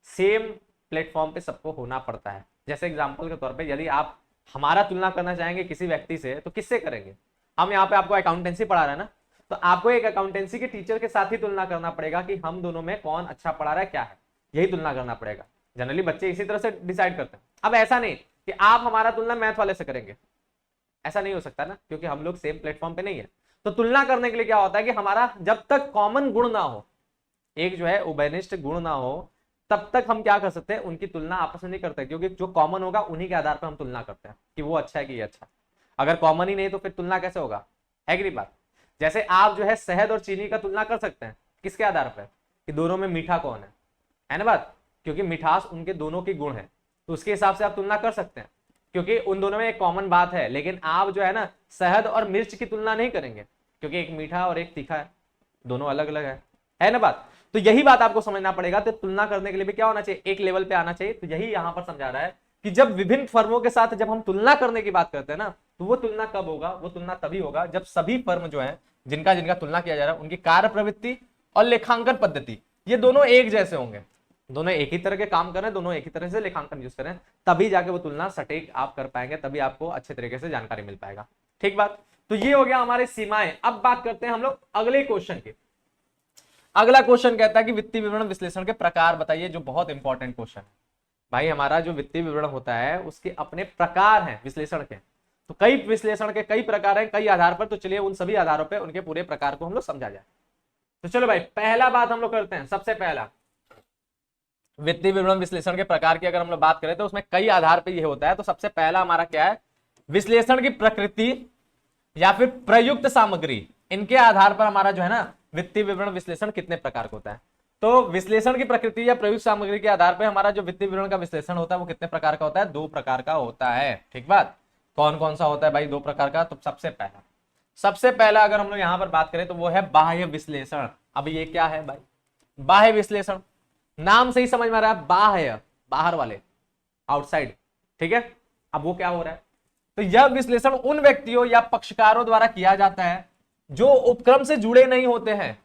सेम प्लेटफॉर्म पे सबको होना पड़ता है। जैसे एग्जांपल के तौर पे यदि आप हमारा तुलना करना चाहेंगे किसी व्यक्ति से तो किससे करेंगे। हम यहाँ पे आपको अकाउंटेंसी पढ़ा रहे हैं ना, तो आपको एक अकाउंटेंसी के टीचर के साथ ही तुलना करना पड़ेगा कि हम दोनों में कौन अच्छा पढ़ा रहा है, क्या है, यही तुलना करना पड़ेगा। जनरली बच्चे इसी तरह से डिसाइड करते हैं। अब ऐसा नहीं कि आप हमारा तुलना मैथ वाले से करेंगे, ऐसा नहीं हो सकता ना, क्योंकि हम लोग सेम प्लेटफॉर्म पे नहीं है। तो तुलना करने के लिए क्या होता है कि हमारा जब तक कॉमन गुण ना हो, एक जो है उभयनिष्ठ गुण ना हो, तब तक हम क्या कर सकते हैं, उनकी तुलना आपस में नहीं करते, क्योंकि जो कॉमन होगा उन्हीं के आधार पर हम तुलना करते हैं कि वो अच्छा है कि ये अच्छा। अगर कॉमन ही नहीं तो फिर तुलना कैसे होगा, है कि नहीं बात। जैसे आप जो है शहद और चीनी का तुलना कर सकते हैं, किसके आधार पर, कि दोनों में मीठा कौन है ना बात, क्योंकि मिठास उनके दोनों की गुण है, तो उसके हिसाब से आप तुलना कर सकते हैं, क्योंकि उन दोनों में एक कॉमन बात है। लेकिन आप जो है ना शहद और मिर्च की तुलना नहीं करेंगे, क्योंकि एक मीठा और एक तीखा है, दोनों अलग अलग है ना बात। तो यही बात आपको समझना पड़ेगा। तो तुलना करने के लिए भी क्या होना चाहिए, एक लेवल पे आना चाहिए। तो यही यहां पर समझा रहा है कि जब विभिन्न फर्मों के साथ जब हम तुलना करने की बात करते हैं ना, तो वो तुलना कब होगा, वो तुलना तभी होगा जब सभी फर्म जो है जिनका जिनका तुलना किया जा रहा है उनकी कार्य प्रवृत्ति और लेखांकन पद्धति ये दोनों एक जैसे होंगे, दोनों एक ही तरह के काम कर रहे हैं, दोनों एक ही तरह से लेखांकन यूज करें, तभी जाके वो तुलना सटीक आप कर पाएंगे, तभी आपको अच्छे तरीके से जानकारी मिल पाएगा। ठीक बात। तो ये हो गया हमारे सीमाएं। अब बात करते हैं हम लोग अगले क्वेश्चन की। अगला क्वेश्चन कहता है कि वित्तीय विवरण विश्लेषण के प्रकार बताइए, जो बहुत इंपॉर्टेंट क्वेश्चन है भाई। हमारा जो वित्तीय विवरण होता है उसके अपने प्रकार हैं विश्लेषण के, तो कई विश्लेषण के कई प्रकार हैं कई आधार पर। तो चलिए उन सभी आधारों पर उनके पूरे प्रकार को हम लोग समझा जाए। तो चलो भाई पहला बात हम लोग करते हैं। सबसे पहला वित्तीय विवरण विश्लेषण के प्रकार की अगर हम लोग बात करें तो उसमें कई आधार पर यह होता है। तो सबसे पहला हमारा क्या है, विश्लेषण की प्रकृति या फिर प्रयुक्त सामग्री, इनके आधार पर हमारा जो है ना वित्तीय विवरण विश्लेषण कितने प्रकार का होता है। तो विश्लेषण की प्रकृति या प्रयुक्त सामग्री के आधार पर हमारा जो वित्तीय विवरण का विश्लेषण होता है वो कितने प्रकार का होता है, 2 प्रकार का होता है। ठीक बात। कौन कौन सा होता है भाई 2 प्रकार का। तो सबसे पहला अगर हम लोग यहां पर बात करें तो वो है बाह्य विश्लेषण। अब ये क्या है भाई, बाह्य विश्लेषण, नाम से ही समझ में आ रहा है, बाह्य बाहर वाले, आउटसाइड। ठीक है, अब वो क्या हो रहा है, तो यह विश्लेषण उन व्यक्तियों या पक्षकारों द्वारा किया जाता है जो उपक्रम से जुड़े नहीं होते हैं,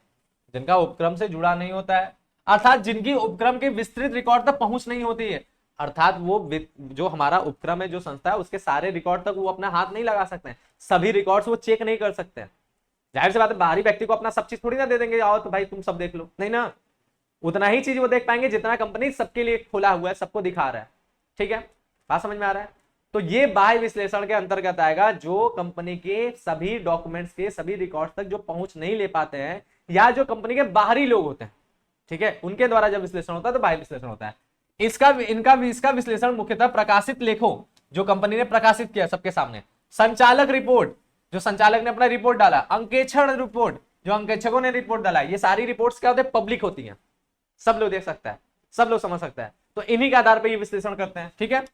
जिनका उपक्रम से जुड़ा नहीं होता है, अर्थात जिनकी उपक्रम के विस्तृत रिकॉर्ड तक पहुंच नहीं होती है। अर्थात वो जो हमारा उपक्रम है, जो संस्था है, उसके सारे रिकॉर्ड तक वो अपना हाथ नहीं लगा सकते हैं, सभी रिकॉर्ड्स वो चेक नहीं कर सकते हैं। जाहिर सी बात है बाहरी व्यक्ति को अपना सब चीज थोड़ी ना दे देंगे, आओ तो भाई तुम सब देख लो, नहीं ना। उतना ही चीज वो देख पाएंगे जितना कंपनी सबके लिए खुला हुआ है, सबको दिखा रहा है। ठीक है, बात समझ में आ रहा है। तो ये बाह्य विश्लेषण के अंतर्गत आएगा, जो कंपनी के सभी डॉक्यूमेंट्स के सभी रिकॉर्ड्स तक जो पहुंच नहीं ले पाते हैं, या जो कंपनी के बाहरी लोग होते हैं, ठीक है, उनके द्वारा जब विश्लेषण होता है तो बाह्य विश्लेषण होता है। इसका विश्लेषण मुख्यतः प्रकाशित लेखों, जो कंपनी ने प्रकाशित किया सबके सामने, संचालक रिपोर्ट, जो संचालक ने अपना रिपोर्ट डाला, अंकेक्षण रिपोर्ट, जो अंकेक्षकों ने रिपोर्ट डाला, ये सारी रिपोर्ट्स क्या होते हैं, पब्लिक होती हैं, सब लोग देख सकता है, सब लोग समझ सकता है। तो इन्हीं के आधार पर ये विश्लेषण करते हैं, ठीक है।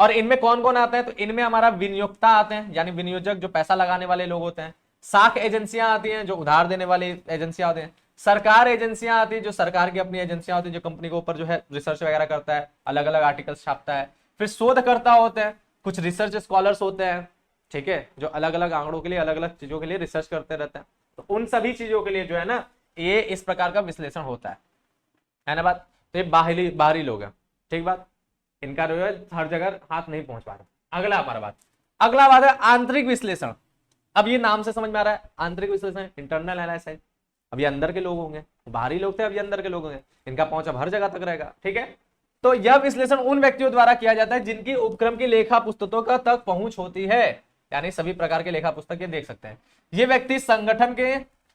और इनमें कौन कौन आते हैं, तो इनमें हमारा विनियोक्ता आते हैं, यानी विनियोजक, जो पैसा लगाने वाले लोग होते हैं। साख एजेंसियां आती हैं, जो उधार देने वाली एजेंसियां होती हैं। सरकार एजेंसियां आती है, जो सरकार की अपनी एजेंसियां होती है, जो कंपनी के ऊपर जो है रिसर्च वगैरह करता है, अलग अलग आर्टिकल्स छापता है। फिर शोधकर्ता होते हैं, कुछ रिसर्च स्कॉलर्स होते हैं, ठीक है, जो अलग अलग आंकड़ों के लिए, अलग अलग चीजों के लिए रिसर्च करते रहते हैं। तो उन सभी चीजों के लिए जो है ना, ये इस प्रकार का विश्लेषण होता है ना बात। तो ये बाहरी लोग हैं, ठीक बात, इनका जो है हर जगह हाथ नहीं पहुंच पा रहा। अगला बात है आंतरिक विश्लेषण। अब ये नाम से समझ में आ रहा है, आंतरिक विश्लेषण, इंटरनल एनालिसिस। अब ये अंदर के लोग होंगे, बाहरी लोग थे, अब ये अंदर के लोग होंगे, इनका पहुंच अब हर जगह तक रहेगा, ठीक है। तो यह विश्लेषण उन व्यक्तियों द्वारा किया जाता है जिनकी उपक्रम की लेखा पुस्तकों का तक पहुंच होती है, यानी सभी प्रकार के लेखा पुस्तक ये देख सकते हैं। ये व्यक्ति संगठन के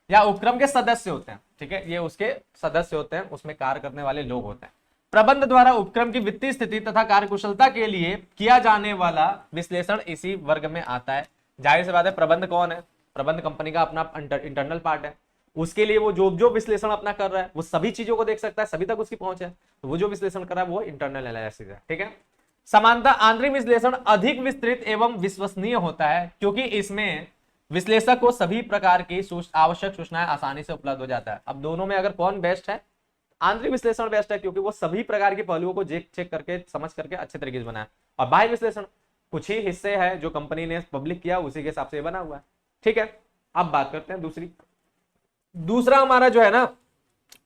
या उपक्रम के सदस्य होते हैं, ठीक है, ये उसके सदस्य होते हैं, उसमें कार्य करने वाले लोग होते हैं। प्रबंध द्वारा उपक्रम की वित्तीय स्थिति तथा कार्यकुशलता के लिए किया जाने वाला विश्लेषण इसी वर्ग में आता है। जाहिर सी बात है, प्रबंध कौन है, प्रबंध कंपनी का अपना इंटरनल पार्ट है, उसके लिए वो जो विश्लेषण अपना कर रहा है वो सभी चीजों को देख सकता है, सभी तक उसकी पहुंच है, तो वो जो विश्लेषण कर रहा है वो इंटरनल एनालिसिस है, ठीक है। समानता आंतरिक विश्लेषण अधिक विस्तृत एवं विश्वसनीय होता है, क्योंकि इसमें विश्लेषक को सभी प्रकार की आवश्यक सूचनाएं आसानी से उपलब्ध हो जाता है। अब दोनों में अगर कौन बेस्ट है, आंतरिक विश्लेषण बेस्ट है, क्योंकि वो सभी प्रकार के पहलुओं को चेक करके समझ करके अच्छे तरीके से बनाया। और बाह्य विश्लेषण कुछ ही हिस्से है जो कंपनी ने पब्लिक किया, उसी के हिसाब से बना हुआ है, ठीक है। अब बात करते हैं दूसरा हमारा जो है ना,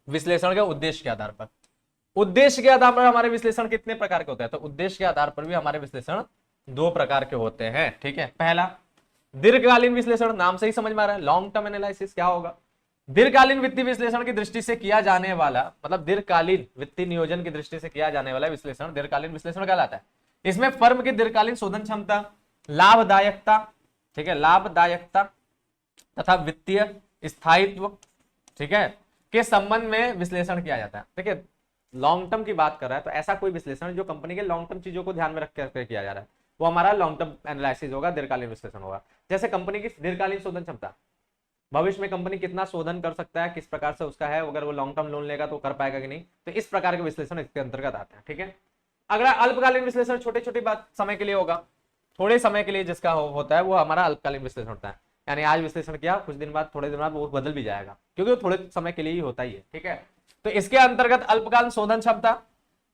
विश्लेषण के उद्देश्य के आधार पर। उद्देश्य के आधार पर हमारे विश्लेषण कितने प्रकार के होते हैं, तो उद्देश्य के आधार पर भी हमारे विश्लेषण 2 प्रकार के होते हैं, ठीक है। पहला दीर्घकालीन विश्लेषण, नाम से ही समझ में आ रहा है, लॉन्ग टर्म एनालिसिस। क्या होगा, दीर्घकालीन वित्तीय विश्लेषण की दृष्टि से किया जाने वाला, मतलब दीर्घकालीन वित्तीय नियोजन की दृष्टि से किया जाने वाला विश्लेषण दीर्घकालीन विश्लेषण कहलाता है। इसमें फर्म की दीर्घकालीन शोधन क्षमता, लाभदायकता, ठीक है, लाभदायकता तथा वित्तीय स्थायित्व, ठीक है, के संबंध में विश्लेषण किया जाता है। देखिए, लॉन्ग टर्म की बात कर रहा है, तो ऐसा कोई विश्लेषण जो कंपनी के लॉन्ग टर्म चीजों को ध्यान में रख कर किया जा रहा है, वो हमारा लॉन्ग टर्म एनालिसिस होगा, दीर्घकालीन विश्लेषण होगा। जैसे कंपनी की दीर्घकालीन शोधन क्षमता, भविष्य में कंपनी कितना शोधन कर सकता है, किस प्रकार से उसका है, अगर वो लॉन्ग टर्म लोन लेगा तो कर पाएगा कि नहीं, तो इस प्रकार के विश्लेषण इसके अंतर्गत आते हैं, ठीक है। अगला अल्पकालीन विश्लेषण, छोटे छोटे बात समय के लिए होगा, थोड़े समय के लिए जिसका होता है वो हमारा अल्पकालीन विश्लेषण होता है। यानी आज विश्लेषण किया, कुछ दिन बाद, थोड़े दिन बाद वो बदल भी जाएगा, क्योंकि वो थोड़े समय के लिए ही होता ही है, ठीक है। तो इसके अंतर्गत अल्पकालीन शोधन क्षमता,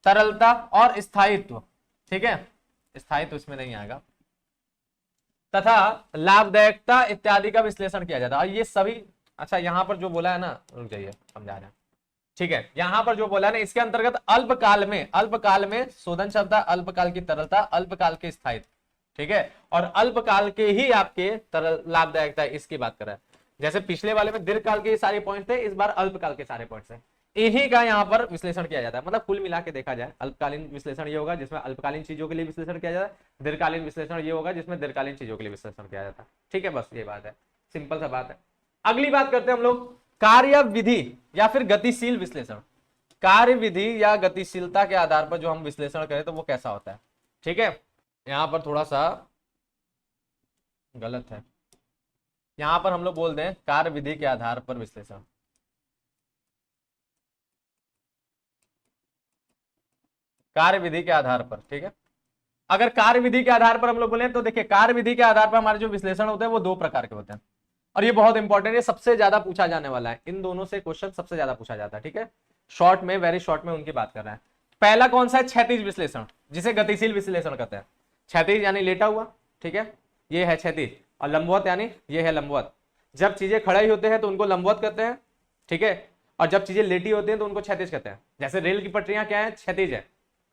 तरलता और स्थायित्व, ठीक है, स्थायित्व इसमें नहीं आएगा, तथा लाभदायकता इत्यादि का विश्लेषण किया जाता है। और ये सभी, अच्छा यहाँ पर जो बोला है ना, रुक जाइए समझा रहे हैं, ठीक है, यहाँ पर जो बोला है ना, इसके अंतर्गत अल्पकाल में शोधन क्षमता, अल्पकाल की तरलता, अल्पकाल के स्थायित्व, ठीक है, और अल्पकाल के ही आपके तरल लाभदायकता, इसकी बात कर रहा है। जैसे पिछले वाले में दीर्घकाल के सारे पॉइंट थे, इस बार अल्पकाल के सारे पॉइंट्स हैं, इन्हीं का यहाँ पर विश्लेषण किया जाता है। मतलब कुल मिला के देखा जाए, अल्पकालीन विश्लेषण ये होगा जिसमें अल्पकालीन चीजों के लिए विश्लेषण किया जाता है, दीर्घकालीन विश्लेषण ये होगा जिसमें दीर्घकालीन चीजों के लिए विश्लेषण किया जाता है, ठीक है, बस ये बात है, सिंपल सा बात है। अगली बात करते हैं हम लोग कार्य विधि या फिर गतिशील विश्लेषण। कार्य विधि या गतिशीलता के आधार पर जो हम विश्लेषण करें तो वो कैसा होता है, ठीक है। यहाँ पर थोड़ा सा गलत है, यहां पर हम लोग बोल दें कार्य विधि के आधार पर विश्लेषण, कार्य विधि के आधार पर, ठीक है। अगर कार्य विधि के आधार पर हम लोग बोले तो देखिए, कार्य विधि के आधार पर हमारे जो विश्लेषण होते हैं वो 2 प्रकार के होते हैं, और ये बहुत इंपॉर्टेंट है, सबसे ज्यादा पूछा जाने वाला है, इन दोनों से क्वेश्चन सबसे ज्यादा पूछा जाता है, ठीक है। शॉर्ट में, वेरी शॉर्ट में उनकी बात कर रहे हैं। पहला कौन सा है, क्षैतिज विश्लेषण, जिसे गतिशील विश्लेषण कहते हैं। क्षैतिज यानी लेटा हुआ, ठीक है, ये है क्षैतिज, और लंबवत यानी ये है लंबवत। जब चीजें खड़े होते हैं तो उनको लंबवत कहते हैं, ठीक है, और जब चीजें लेटी होती हैं तो उनको क्षैतिज कहते हैं। जैसे रेल की पटरियां क्या है, क्षैतिज है,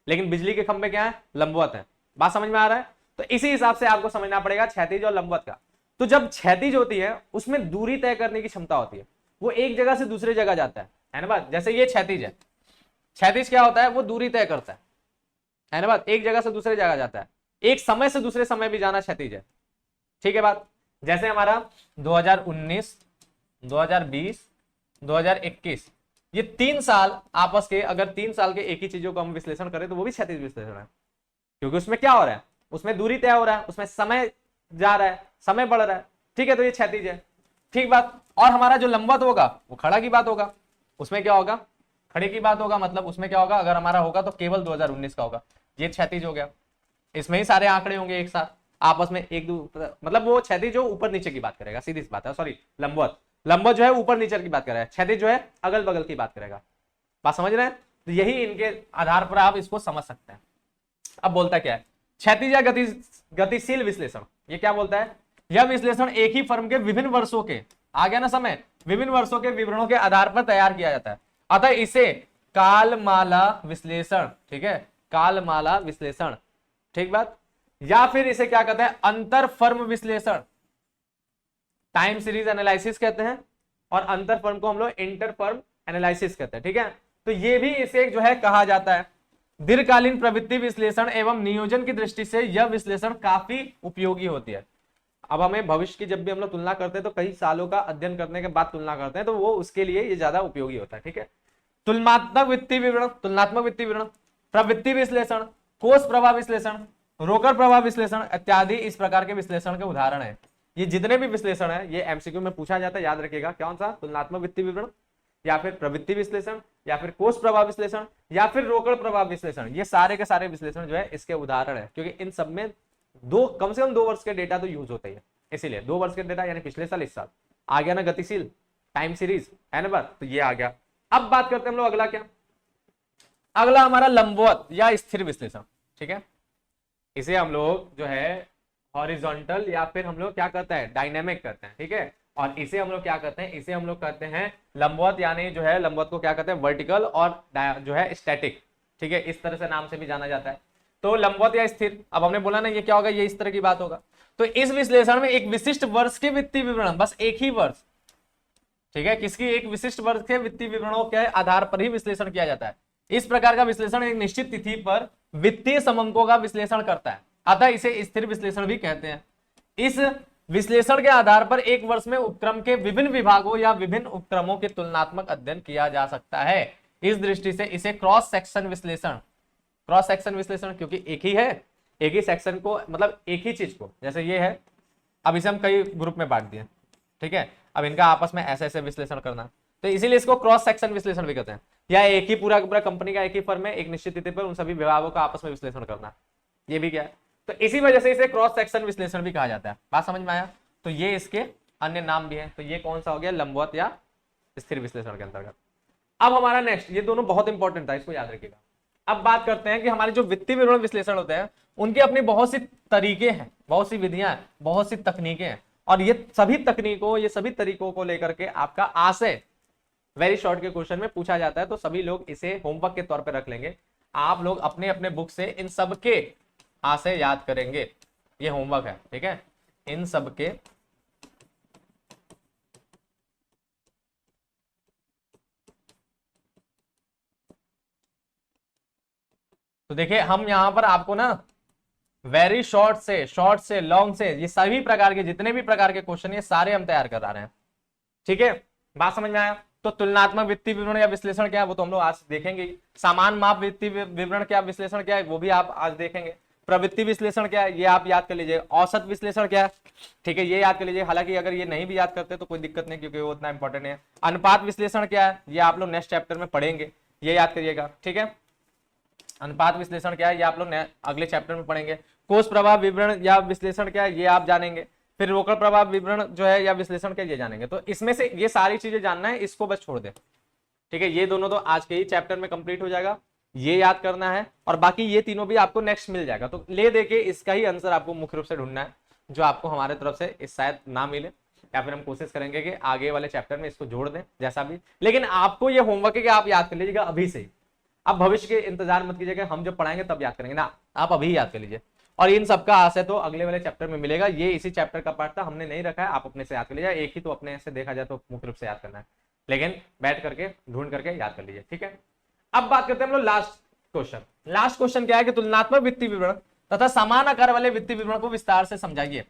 लेकिन बिजली के खंभे क्या है, लंबवत है। बात समझ में आ रहा है, तो इसी हिसाब से आपको समझना पड़ेगा क्षैतिज और लंबवत का। तो जब क्षैतिज होती है उसमें दूरी तय करने की क्षमता होती है, वो एक जगह से दूसरी जगह जाता है ना बात। जैसे ये क्षैतिज है, क्षैतिज क्या होता है, वो दूरी तय करता है, है ना बात, एक जगह से दूसरे जगह जाता है, एक समय से दूसरे समय भी जाना क्षैतिज है। ठीक है बात। जैसे हमारा 2019, 2020, 2021, ये 3 साल आपस के, अगर 3 साल के एक ही चीजों को हम विश्लेषण करें तो वो भी क्षैतिज विश्लेषण है, क्योंकि उसमें क्या हो रहा है, उसमें दूरी तय हो रहा है, उसमें समय जा रहा है, समय बढ़ रहा है। ठीक है, तो ये क्षैतिज है। ठीक बात। और हमारा जो लंबवत होगा वो खड़ा की बात होगा, उसमें क्या होगा, खड़े की बात होगा, मतलब उसमें क्या होगा, अगर हमारा होगा तो केवल 2019 का होगा, ये क्षैतिज हो गया। इसमें ही सारे आंकड़े होंगे एक साथ आपस में एक दो, मतलब वो क्षैतिज जो ऊपर नीचे की बात करेगा, सीधी सी बात है। सॉरी, लंबवत, लंबवत जो है ऊपर नीचे की बात करेगा, क्षैतिज जो है अगल बगल की बात करेगा। बात समझ रहे हैं? तो यही इनके आधार पर आप इसको समझ सकते हैं। अब बोलता क्या है, क्षैतिज या गतिशील विश्लेषण, ये क्या बोलता है, यह विश्लेषण एक ही फर्म के विभिन्न वर्षों के, आ गया ना समय, विभिन्न वर्षों के विवरणों के आधार पर तैयार किया जाता है, अतः इसे कालमाला विश्लेषण, ठीक है, कालमाला विश्लेषण, ठीक बात, या फिर इसे क्या कहते हैं, अंतर फर्म विश्लेषण, टाइम सीरीज एनालिसिस कहते हैं, और अंतर फर्म को हम लोग इंटर फर्म एनालिसिस कहते हैं। ठीक है, तो ये भी इसे जो है कहा जाता है। दीर्घकालीन प्रवृत्ति विश्लेषण एवं नियोजन की दृष्टि से यह विश्लेषण काफी उपयोगी होती है। अब हमें भविष्य की जब भी हम लोग तुलना करते हैं तो कई सालों का अध्ययन करने के बाद तुलना करते हैं, तो वो उसके लिए ये ज्यादा उपयोगी होता है। ठीक है, तुलनात्मक वित्तीय विवरण, तुलनात्मक वित्तीय विवरण, प्रवृत्ति विश्लेषण, कोष प्रवाह विश्लेषण, रोकड़ प्रवाह विश्लेषण इत्यादि इस प्रकार के विश्लेषण के उदाहरण है। ये जितने भी विश्लेषण है ये एमसीक्यू में पूछा जाता है, याद रखिएगा, कौन सा, तुलनात्मक वित्तीय विवरण, या फिर प्रवृत्ति विश्लेषण, या फिर कोष प्रवाह विश्लेषण, या फिर रोकड़ प्रवाह विश्लेषण, ये सारे के सारे विश्लेषण जो है इसके उदाहरण है, क्योंकि इन सब में कम से कम 2 वर्ष के डेटा तो यूज होते हैं, इसीलिए 2 वर्ष के डेटा, यानी पिछले साल, इस साल आ गया ना गतिशील, टाइम सीरीज, है ना बात, तो ये आ गया। अब बात करते हैं हम लोग अगला क्या, अगला हमारा लंबवत या स्थिर विश्लेषण। ठीक है, इसे हम लोग जो है हॉरिजॉन्टल या फिर हम लोग क्या करते हैं, डायनेमिक करते हैं। ठीक है, और इसे हम लोग क्या करते हैं, इसे हम लोग कहते हैं लंबवत, यानी जो है लंबवत को क्या कहते हैं, वर्टिकल, और जो है स्टैटिक। ठीक है, इस तरह से नाम से भी जाना जाता है। तो लंबवत या स्थिर, अब हमने बोला ना ये क्या होगा, ये इस तरह की बात होगा। तो इस विश्लेषण में एक विशिष्ट वर्ष के वित्तीय विवरण, बस एक ही वर्ष, ठीक है, किसकी, एक विशिष्ट वर्ष के वित्तीय विवरणों के आधार पर ही विश्लेषण किया जाता है। इस प्रकार का विश्लेषण एक निश्चित तिथि पर वित्तीय समंकों का विश्लेषण करता है, अतः इसे स्थिर विश्लेषण भी कहते हैं। इस विश्लेषण के आधार पर एक वर्ष में उपक्रम के विभिन्न विभागों या विभिन्न उपक्रमों के तुलनात्मक अध्ययन किया जा सकता है। इस दृष्टि से इसे क्रॉस सेक्शन विश्लेषण, क्रॉस सेक्शन विश्लेषण, क्योंकि एक ही है, एक ही सेक्शन को, मतलब एक ही चीज को, जैसे ये है, अब इसे हम कई ग्रुप में बांट दिए। ठीक है, अब इनका आपस में ऐसे ऐसे विश्लेषण करना, तो इसीलिए इसको क्रॉस सेक्शन विश्लेषण भी कहते हैं। या एक ही पूरा कंपनी का एक ही फर्म में एक निश्चित तिथि पर उन सभी विभागों का आपस में विश्लेषण करना, ये भी क्या है, तो इसी वजह से इसे क्रॉस सेक्शन विश्लेषण भी कहा जाता है। बात समझ में आया? तो ये इसके अन्य नाम भी है। तो ये कौन सा हो गया, लंबवत या स्थिर विश्लेषण के अंतर्गत। अब हमारा नेक्स्ट, ये दोनों बहुत इंपॉर्टेंट था, इसको याद रखिएगा। अब बात करते हैं कि हमारे जो वित्तीय विवरण विश्लेषण होते हैं उनके अपनी बहुत सी तरीके हैं, बहुत सी विधियां हैं, बहुत सी तकनीकें हैं, और ये सभी तकनीकों, ये सभी तरीकों को लेकर के आपका आशय वेरी शॉर्ट के क्वेश्चन में पूछा जाता है। तो सभी लोग इसे होमवर्क के तौर पर रख लेंगे, आप लोग अपने अपने बुक से इन सब के आशय याद करेंगे, ये होमवर्क है। ठीक है, इन सब के तो देखिए, हम यहां पर आपको ना वेरी शॉर्ट से लॉन्ग से, ये सभी प्रकार के जितने भी प्रकार के क्वेश्चन ये सारे हम तैयार कर रहे हैं। ठीक है, बात समझ में आया? तो तुलनात्मक वित्तीय विवरण या विश्लेषण क्या है वो तो हम लोग आज देखेंगे। समान माप वित्तीय विवरण क्या, विश्लेषण क्या है वो भी आप आज देखेंगे। प्रवृत्ति विश्लेषण क्या है ये आप याद कर लीजिए। औसत विश्लेषण क्या है, ठीक है, ये याद कर लीजिए। हालांकि अगर ये नहीं भी याद करते तो कोई दिक्कत नहीं, क्योंकि वो उतना इंपॉर्टेंट है। अनुपात विश्लेषण क्या है ये आप लोग नेक्स्ट चैप्टर में पढ़ेंगे, ये याद करिएगा। ठीक है, अनुपात विश्लेषण क्या है ये आप लोग अगले चैप्टर में पढ़ेंगे। कोष प्रवाह विवरण या विश्लेषण क्या है ये आप जानेंगे। फिर रोकड़ प्रवाह विवरण जो है या विश्लेषण क्या ये जानेंगे। तो इसमें से ये सारी चीजें जानना है, इसको बस छोड़ दे। ठीक है, ये दोनों तो आज के ही चैप्टर में कंप्लीट हो जाएगा, ये याद करना है, और बाकी ये तीनों भी आपको नेक्स्ट मिल जाएगा। तो ले दे के इसका ही आंसर आपको मुख्य रूप से ढूंढना है, जो आपको हमारे तरफ से इस शायद ना मिले, या फिर हम कोशिश करेंगे कि आगे वाले चैप्टर में इसको जोड़ दें जैसा भी। लेकिन आपको ये होमवर्क है कि आप याद कर लीजिएगा अभी से ही, आप भविष्य के इंतजार मत कीजिएगा, हम जब पढ़ाएंगे तब याद करेंगे ना, आप अभी याद कर लीजिए। और इन सबका आशय तो अगले वाले चैप्टर में मिलेगा, ये इसी चैप्टर का पार्ट था, हमने नहीं रखा है, आप अपने से याद कर लीजिए। एक ही तो अपने से देखा जाए तो मुख्य रूप से याद करना है, लेकिन बैठ करके ढूंढ करके याद कर लीजिए। ठीक है, अब बात करते हैं हम लोग लास्ट क्वेश्चन। लास्ट क्वेश्चन क्या है कि तुलनात्मक वित्तीय विवरण तथा समान आकार वाले वित्तीय विवरण को विस्तार से समझाइए।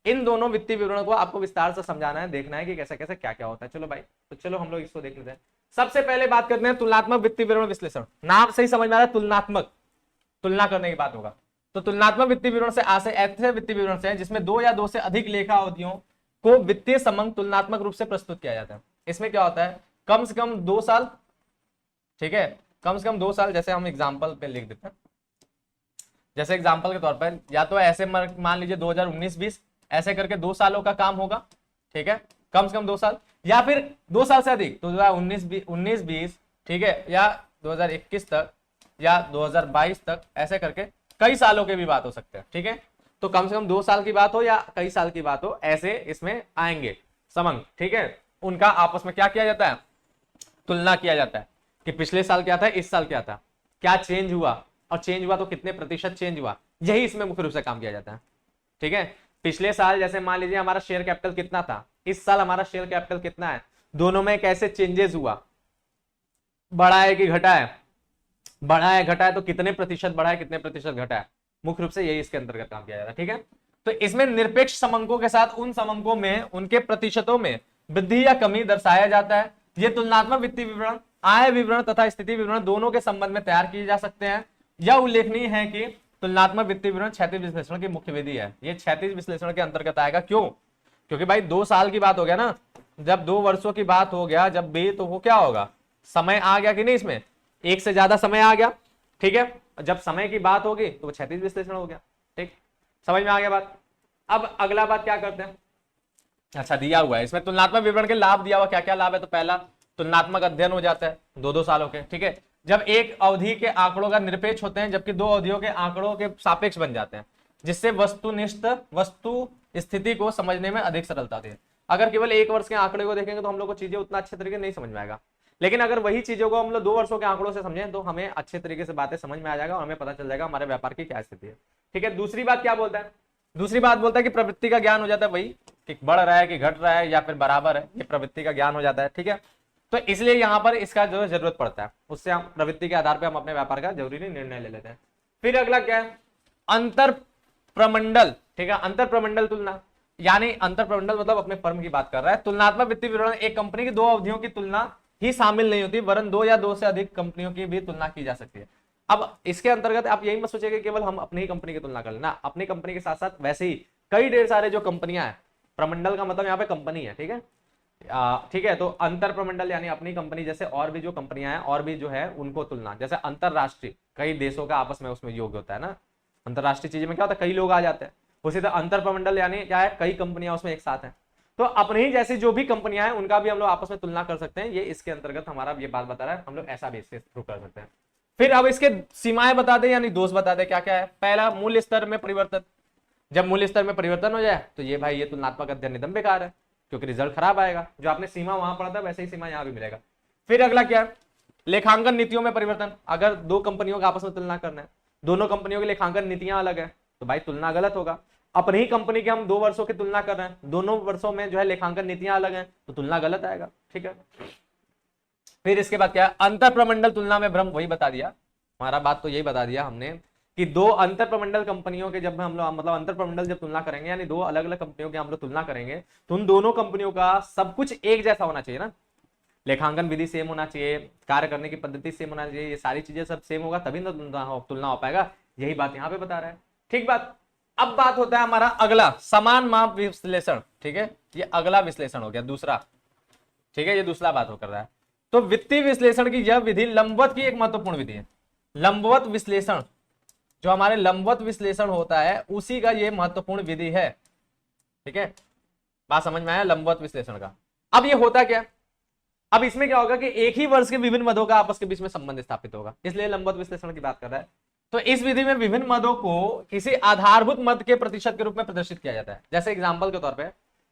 इन दोनों वित्तीय विवरण को आपको विस्तार से समझाना है, देखना है कि कैसे कैसे क्या क्या होता है। चलो भाई, तो चलो हम लोग इसको देख लेते हैं। सबसे पहले बात करते हैं तुलनात्मक वित्तीय विवरण विश्लेषण। नाम से ही समझ में आ रहा है, तुलनात्मक, तुलना करने की बात होगा। तो तुलनात्मक वित्तीय विवरण से ऐसे वित्तीय विवरण से जिसमें दो या दो से अधिक लेखा अवधियों को वित्तीय संबंध तुलनात्मक रूप से प्रस्तुत किया जाता है। इसमें क्या होता है, कम से कम 2 साल, ठीक है, कम से कम 2 साल, जैसे हम एग्जाम्पल पे लिख देते हैं, जैसे एग्जाम्पल के तौर पर या तो ऐसे मान लीजिए 2019-20 ऐसे करके 2 सालों का काम होगा, ठीक है, कम से कम 2 साल, या फिर 2 साल से अधिक तो 2019-20, ठीक है, या 2021 तक या 2022 तक, ऐसे करके कई सालों के भी बात हो सकते हैं, ठीक है। तो कम से कम 2 साल की बात हो या कई साल की बात हो, ऐसे इसमें आएंगे संबंध, ठीक है। उनका आपस में क्या किया जाता है, तुलना किया जाता है कि पिछले साल क्या था, इस साल क्या था, क्या चेंज हुआ, और चेंज हुआ तो कितने प्रतिशत चेंज हुआ, यही इसमें मुख्य रूप से काम किया जाता है, ठीक है। पिछले साल जैसे मान लीजिए हमारा शेयर कैपिटल कितना था, इस साल हमारा शेयर कैपिटल कितना है, दोनों में कैसे चेंजेस हुआ, बढ़ा है कि घटा है, बढ़ा है घटा है तो कितने प्रतिशत बढ़ा है, कितने प्रतिशत घटा है, मुख्य रूप से यही इसके अंतर्गत काम किया जाता है, ठीक है। तो इसमें निरपेक्ष समंकों के साथ उन समंकों में उनके प्रतिशतों में वृद्धि या कमी दर्शाया जाता है। ये तुलनात्मक वित्तीय विवरण आय विवरण तथा स्थिति विवरण दोनों के संबंध में तैयार किए जा सकते हैं। यह उल्लेखनीय है कि तुलनात्मक वित्तीय विवरण क्षैतिज विश्लेषण की मुख्य विधि है। ये क्षैतिज विश्लेषण के अंतर्गत आएगा। क्यों? क्योंकि भाई 2 साल की बात हो गया ना, जब 2 वर्षों की बात हो गया, जब बी तो वो क्या होगा, समय आ गया कि नहीं, इसमें एक से ज्यादा समय आ गया, ठीक है। जब समय की बात होगी तो वो क्षैतिज विश्लेषण हो गया, ठीक, समझ में आ गया बात। अब अगला बात क्या करते हैं, अच्छा दिया हुआ है इसमें तुलनात्मक विवरण के लाभ दिया हुआ, क्या क्या लाभ है। तो पहला, तुलनात्मक अध्ययन हो जाता है 2-2 सालों के, ठीक है, जब एक अवधि के आंकड़ों का निरपेक्ष होते हैं जबकि 2 अवधियों के आंकड़ों के सापेक्ष बन जाते हैं, जिससे वस्तुनिष्ठ वस्तु स्थिति को समझने में अधिक सरलता आती है। अगर केवल 1 वर्ष के आंकड़े को देखेंगे तो हम लोग को चीजें उतना अच्छे तरीके नहीं समझ में आएगा, लेकिन अगर वही चीजों को हम लोग 2 वर्षों के आंकड़ों से समझें तो हमें अच्छे तरीके से बातें समझ में आ जाएगा और हमें पता चल जाएगा हमारे व्यापार की क्या स्थिति है, ठीक है। दूसरी बात क्या बोलता है, दूसरी बात बोलता है कि प्रवृत्ति का ज्ञान हो जाता है, वही कि बढ़ रहा है कि घट रहा है या फिर बराबर है, ये प्रवृत्ति का ज्ञान हो जाता है, ठीक है। तो इसलिए यहाँ पर इसका जो जरूरत पड़ता है, उससे हम प्रवृत्ति के आधार पर हम अपने व्यापार का जरूरी निर्णय ले लेते हैं। फिर अगला क्या है, अंतर प्रमंडल, ठीक है, अंतर प्रमंडल तुलना, यानी अंतर प्रमंडल मतलब अपने फर्म की बात कर रहा है। तुलनात्मक वित्तीय विवरण एक कंपनी की 2 अवधियों की तुलना ही शामिल नहीं होती, वरन 2 या 2 से अधिक कंपनियों की भी तुलना की जा सकती है। अब इसके अंतर्गत आप यही मत सोचिए केवल हम अपनी ही कंपनी की तुलना कर लेना, अपनी कंपनी के साथ साथ वैसे ही कई ढेर सारे जो कंपनियां हैं, प्रमंडल का मतलब यहाँ पे कंपनी है, ठीक है, ठीक है। तो अंतर प्रमंडल यानी अपनी कंपनी जैसे और भी जो कंपनियां हैं और भी जो है उनको तुलना, जैसे अंतरराष्ट्रीय कई देशों का आपस में उसमें योग होता है ना, अंतरराष्ट्रीय चीजें में क्या होता है, कई लोग आ जाते हैं, उसी तरह अंतर प्रमंडल यानी क्या है, कई कंपनियां उसमें एक साथ हैं। तो अपने ही जैसी जो भी कंपनियां हैं उनका भी हम लोग आपस में तुलना कर सकते हैं, ये इसके अंतर्गत हमारा ये बात बता रहा है, हम लोग ऐसा भी इसके थ्रू कर सकते हैं। फिर अब इसके सीमाएं बता दे यानी दोष बता दे, क्या क्या है। पहला, मूल्य स्तर में परिवर्तन, जब मूल्य स्तर में परिवर्तन हो जाए तो ये भाई ये तुलनात्मक अध्ययन एकदम बेकार है, क्योंकि रिजल्ट खराब आएगा, जो आपने सीमा वहां पढ़ा था वैसे ही सीमा यहाँ भी मिलेगा। फिर अगला क्या है, लेखांकन नीतियों में परिवर्तन, अगर 2 कंपनियों का आपस में तुलना करना है, दोनों कंपनियों की लेखांकन नीतियां अलग है तो भाई तुलना गलत होगा। अपनी ही कंपनी के हम 2 वर्षों की तुलना कर रहे हैं, दोनों वर्षों में जो है लेखांकन नीतियां अलग हैं तो तुलना गलत आएगा, ठीक है। फिर इसके बाद क्या है, अंतर प्रमंडल तुलना में भ्रम, वही बता दिया हमारा बात, तो यही बता दिया हमने कि 2 अंतर प्रमंडल कंपनियों के जब हम लोग मतलब अंतर प्रमंडल जब तुलना करेंगे यानी 2 अलग अलग कंपनियों की हम लोग तुलना करेंगे तो उन दोनों कंपनियों का सब कुछ एक जैसा होना चाहिए ना, लेखांकन विधि सेम होना चाहिए, कार्य करने की पद्धति सेम होना चाहिए, ये सारी चीजें सब सेम होगा तभी ना तुलना हो पाएगा, यही बात यहाँ पे बता रहा है, ठीक बात। अब बात होता है हमारा अगला, समान माप विश्लेषण, ठीक है, ये अगला विश्लेषण हो गया दूसरा, ठीक है, ये दूसरा बात हो कर रहा है। तो वित्तीय विश्लेषण की यह विधि लंबवत की एक महत्वपूर्ण विधि है। लंबवत विश्लेषण, जो हमारे लंबवत विश्लेषण होता है उसी का ये महत्वपूर्ण विधि है, ठीक है, बात समझ में आया लंबवत विश्लेषण का। अब ये होता क्या, अब इसमें क्या होगा कि एक ही वर्ष के विभिन्न मदों का आपस के बीच में संबंध स्थापित होगा, इसलिए लंबवत विश्लेषण की बात कर रहा है। तो इस विधि में विभिन्न मदों को किसी आधारभूत मद के प्रतिशत के रूप में प्रदर्शित किया जाता है। जैसे एग्जांपल के तौर पे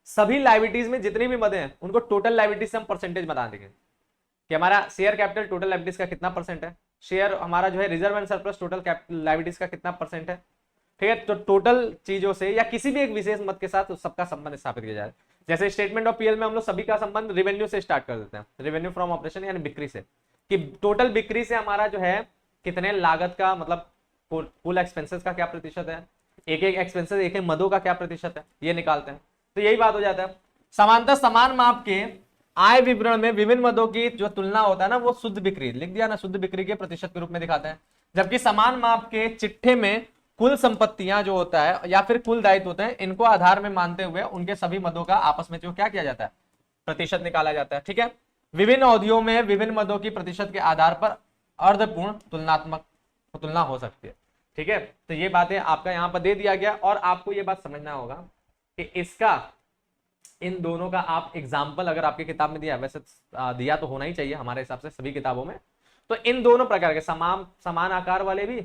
सभी लायबिलिटीज में जितनी भी मदें हैं उनको टोटल लायबिलिटीज से हम परसेंटेज बता देंगे कि हमारा शेयर कैपिटल टोटल लायबिलिटीज का कितना परसेंट है, शेयर हमारा जो है reserve and surplus total liabilities का कितना परसेंट है, ठीक है। तो टोटल चीजों से या किसी भी एक विशेष मद के साथ सबका संबंध स्थापित किया जाए। जैसे स्टेटमेंट ऑफ पीएल में हम लोग सभी का संबंध रेवेन्यू से स्टार्ट कर देते हैं, रेवेन्यू फ्रॉम ऑपरेशन यानी बिक्री से, कि टोटल बिक्री से हमारा जो है कितने लागत का मतलब कुल एक्सपेंसेस का क्या प्रतिशत है, एक एक एक्सपेंसेस एक एक मदों का क्या प्रतिशत है, ये निकालते हैं। तो यही बात हो जाता है। समांतर समान माप के आय विवरण में विभिन्न मदों की जो तुलना होता है ना, वो शुद्ध बिक्री लिख दिया ना, शुद्ध बिक्री के प्रतिशत के रूप में दिखाते हैं। जबकि समान माप के चिट्ठे में कुल संपत्तियां जो होता है या फिर कुल दायित्व होते हैं, इनको आधार में मानते हुए उनके सभी मदों का आपस में जो क्या किया जाता है, प्रतिशत निकाला जाता है। ठीक है, विभिन्न अवधियों में विभिन्न मदों की प्रतिशत के आधार पर अर्धपूर्ण तुलनात्मक तुलना हो सकती है। ठीक है, तो ये बातें आपका यहां पर दे दिया गया, और आपको ये बात समझना होगा कि इसका इन दोनों का आप एग्जाम्पल अगर आपकी किताब में दिया, वैसे दिया तो होना ही चाहिए हमारे हिसाब से सभी किताबों में, तो इन दोनों प्रकार के समान आकार वाले भी,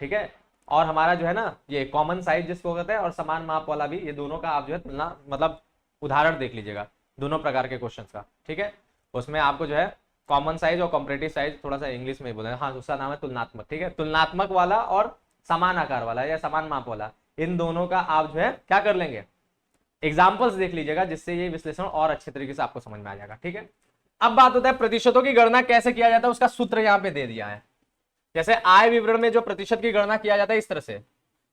ठीक है, और हमारा जो है ना ये कॉमन साइज जिसको कहते हैं, और समान माप वाला भी, ये दोनों का आप जो है तुलना मतलब उदाहरण देख लीजिएगा दोनों प्रकार के क्वेश्चंस का। ठीक है, उसमें आपको जो है कॉमन साइज और कॉम्परेटिव साइज थोड़ा सा इंग्लिश में बोले, हाँ उसका नाम है तुलनात्मक। ठीक है, तुलनात्मक वाला और समान आकार वाला या समान माप वाला, इन दोनों का आप जो है क्या कर लेंगे, एग्जाम्पल्स देख लीजिएगा, जिससे ये विश्लेषण और अच्छे तरीके से आपको समझ में आ जाएगा। ठीक है, अब बात होता है प्रतिशतों की गणना कैसे किया जाता है, उसका सूत्र यहाँ पे दे दिया है। जैसे आय विवरण में जो प्रतिशत की गणना किया जाता है इस तरह से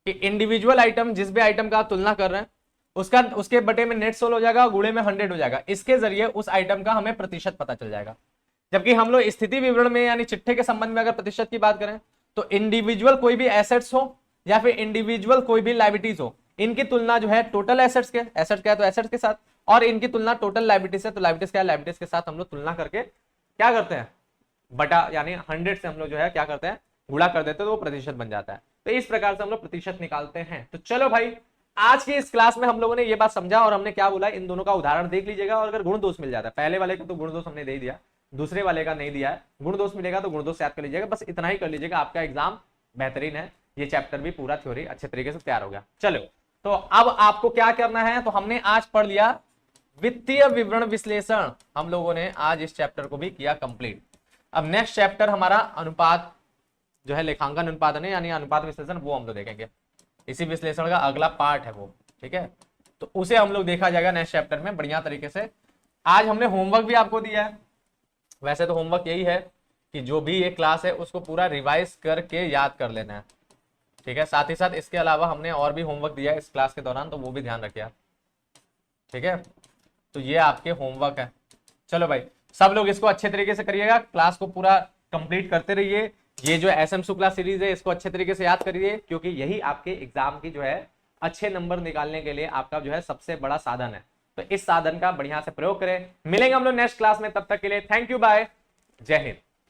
कि इंडिविजुअल आइटम, जिस भी आइटम का आप तुलना कर रहे हैं उसका उसके बटे में नेट सोल हो जाएगा, गुणे में 100 हो जाएगा। इसके जरिए उस आइटम का हमें प्रतिशत पता चल जाएगा। जबकि हम लोग स्थिति विवरण में यानी चिट्ठे के संबंध में अगर प्रतिशत की बात करें तो इंडिविजुअल कोई भी एसेट्स हो या फिर इंडिविजुअल कोई भी लायबिलिटीज हो, इनकी तुलना जो है टोटल एसेट्स के, एसेट्स क्या है तो एसेट्स के साथ, और इनकी तुलना टोटल लायबिलिटीज है तो लायबिलिटीज क्या है लायबिलिटीज के साथ हम लोग तुलना करके क्या करते हैं, बटा यानी 100 से हम लोग जो है क्या करते हैं, गुणा कर देते हैं, तो वो प्रतिशत बन जाता है। तो इस प्रकार से हम लोग प्रतिशत निकालते हैं। तो चलो भाई, आज की इस क्लास में हम लोगों ने ये बात समझा, और हमने क्या बोला, इन दोनों का उदाहरण देख लीजिएगा, और अगर गुण दोष मिल जाता है, पहले वाले को तो गुण दोष हमने दे दिया, दूसरे वाले का नहीं दिया है, गुण दोष मिलेगा तो गुण दोष याद कर लीजिएगा, बस इतना ही कर लीजिएगा, आपका एग्जाम बेहतरीन है। ये चैप्टर भी पूरा थ्योरी अच्छे तरीके से तैयार हो गया। चलो, तो अब आपको क्या करना है, तो हमने आज पढ़ लिया वित्तीय विवरण विश्लेषण, हम लोगों ने आज इस चैप्टर को भी किया कंप्लीट। अब नेक्स्ट चैप्टर हमारा अनुपात जो है, लेखांकन अनुपात है यानी अनुपात विश्लेषण, वो हम लोग देखेंगे। इसी विश्लेषण का अगला पार्ट है वो। ठीक है, तो उसे हम लोग देखा जाएगा नेक्स्ट चैप्टर में बढ़िया तरीके से। आज हमने होमवर्क भी आपको दिया है। वैसे तो होमवर्क यही है कि जो भी ये क्लास है उसको पूरा रिवाइज करके याद कर लेना है। ठीक है, साथ ही साथ इसके अलावा हमने और भी होमवर्क दिया है इस क्लास के दौरान, तो वो भी ध्यान रखिए आप। ठीक है, तो ये आपके होमवर्क है। चलो भाई, सब लोग इसको अच्छे तरीके से करिएगा, क्लास को पूरा कंप्लीट करते रहिए। ये जो SM शुक्ला सीरीज है इसको अच्छे तरीके से याद करिए, क्योंकि यही आपके एग्जाम की जो है अच्छे नंबर निकालने के लिए आपका जो है सबसे बड़ा साधन है। तो इस साधन का बढ़िया से प्रयोग करें। मिलेंगे हम लोग नेक्स्ट क्लास में, तब तक के लिए थैंक यू, बाय, जय हिंद।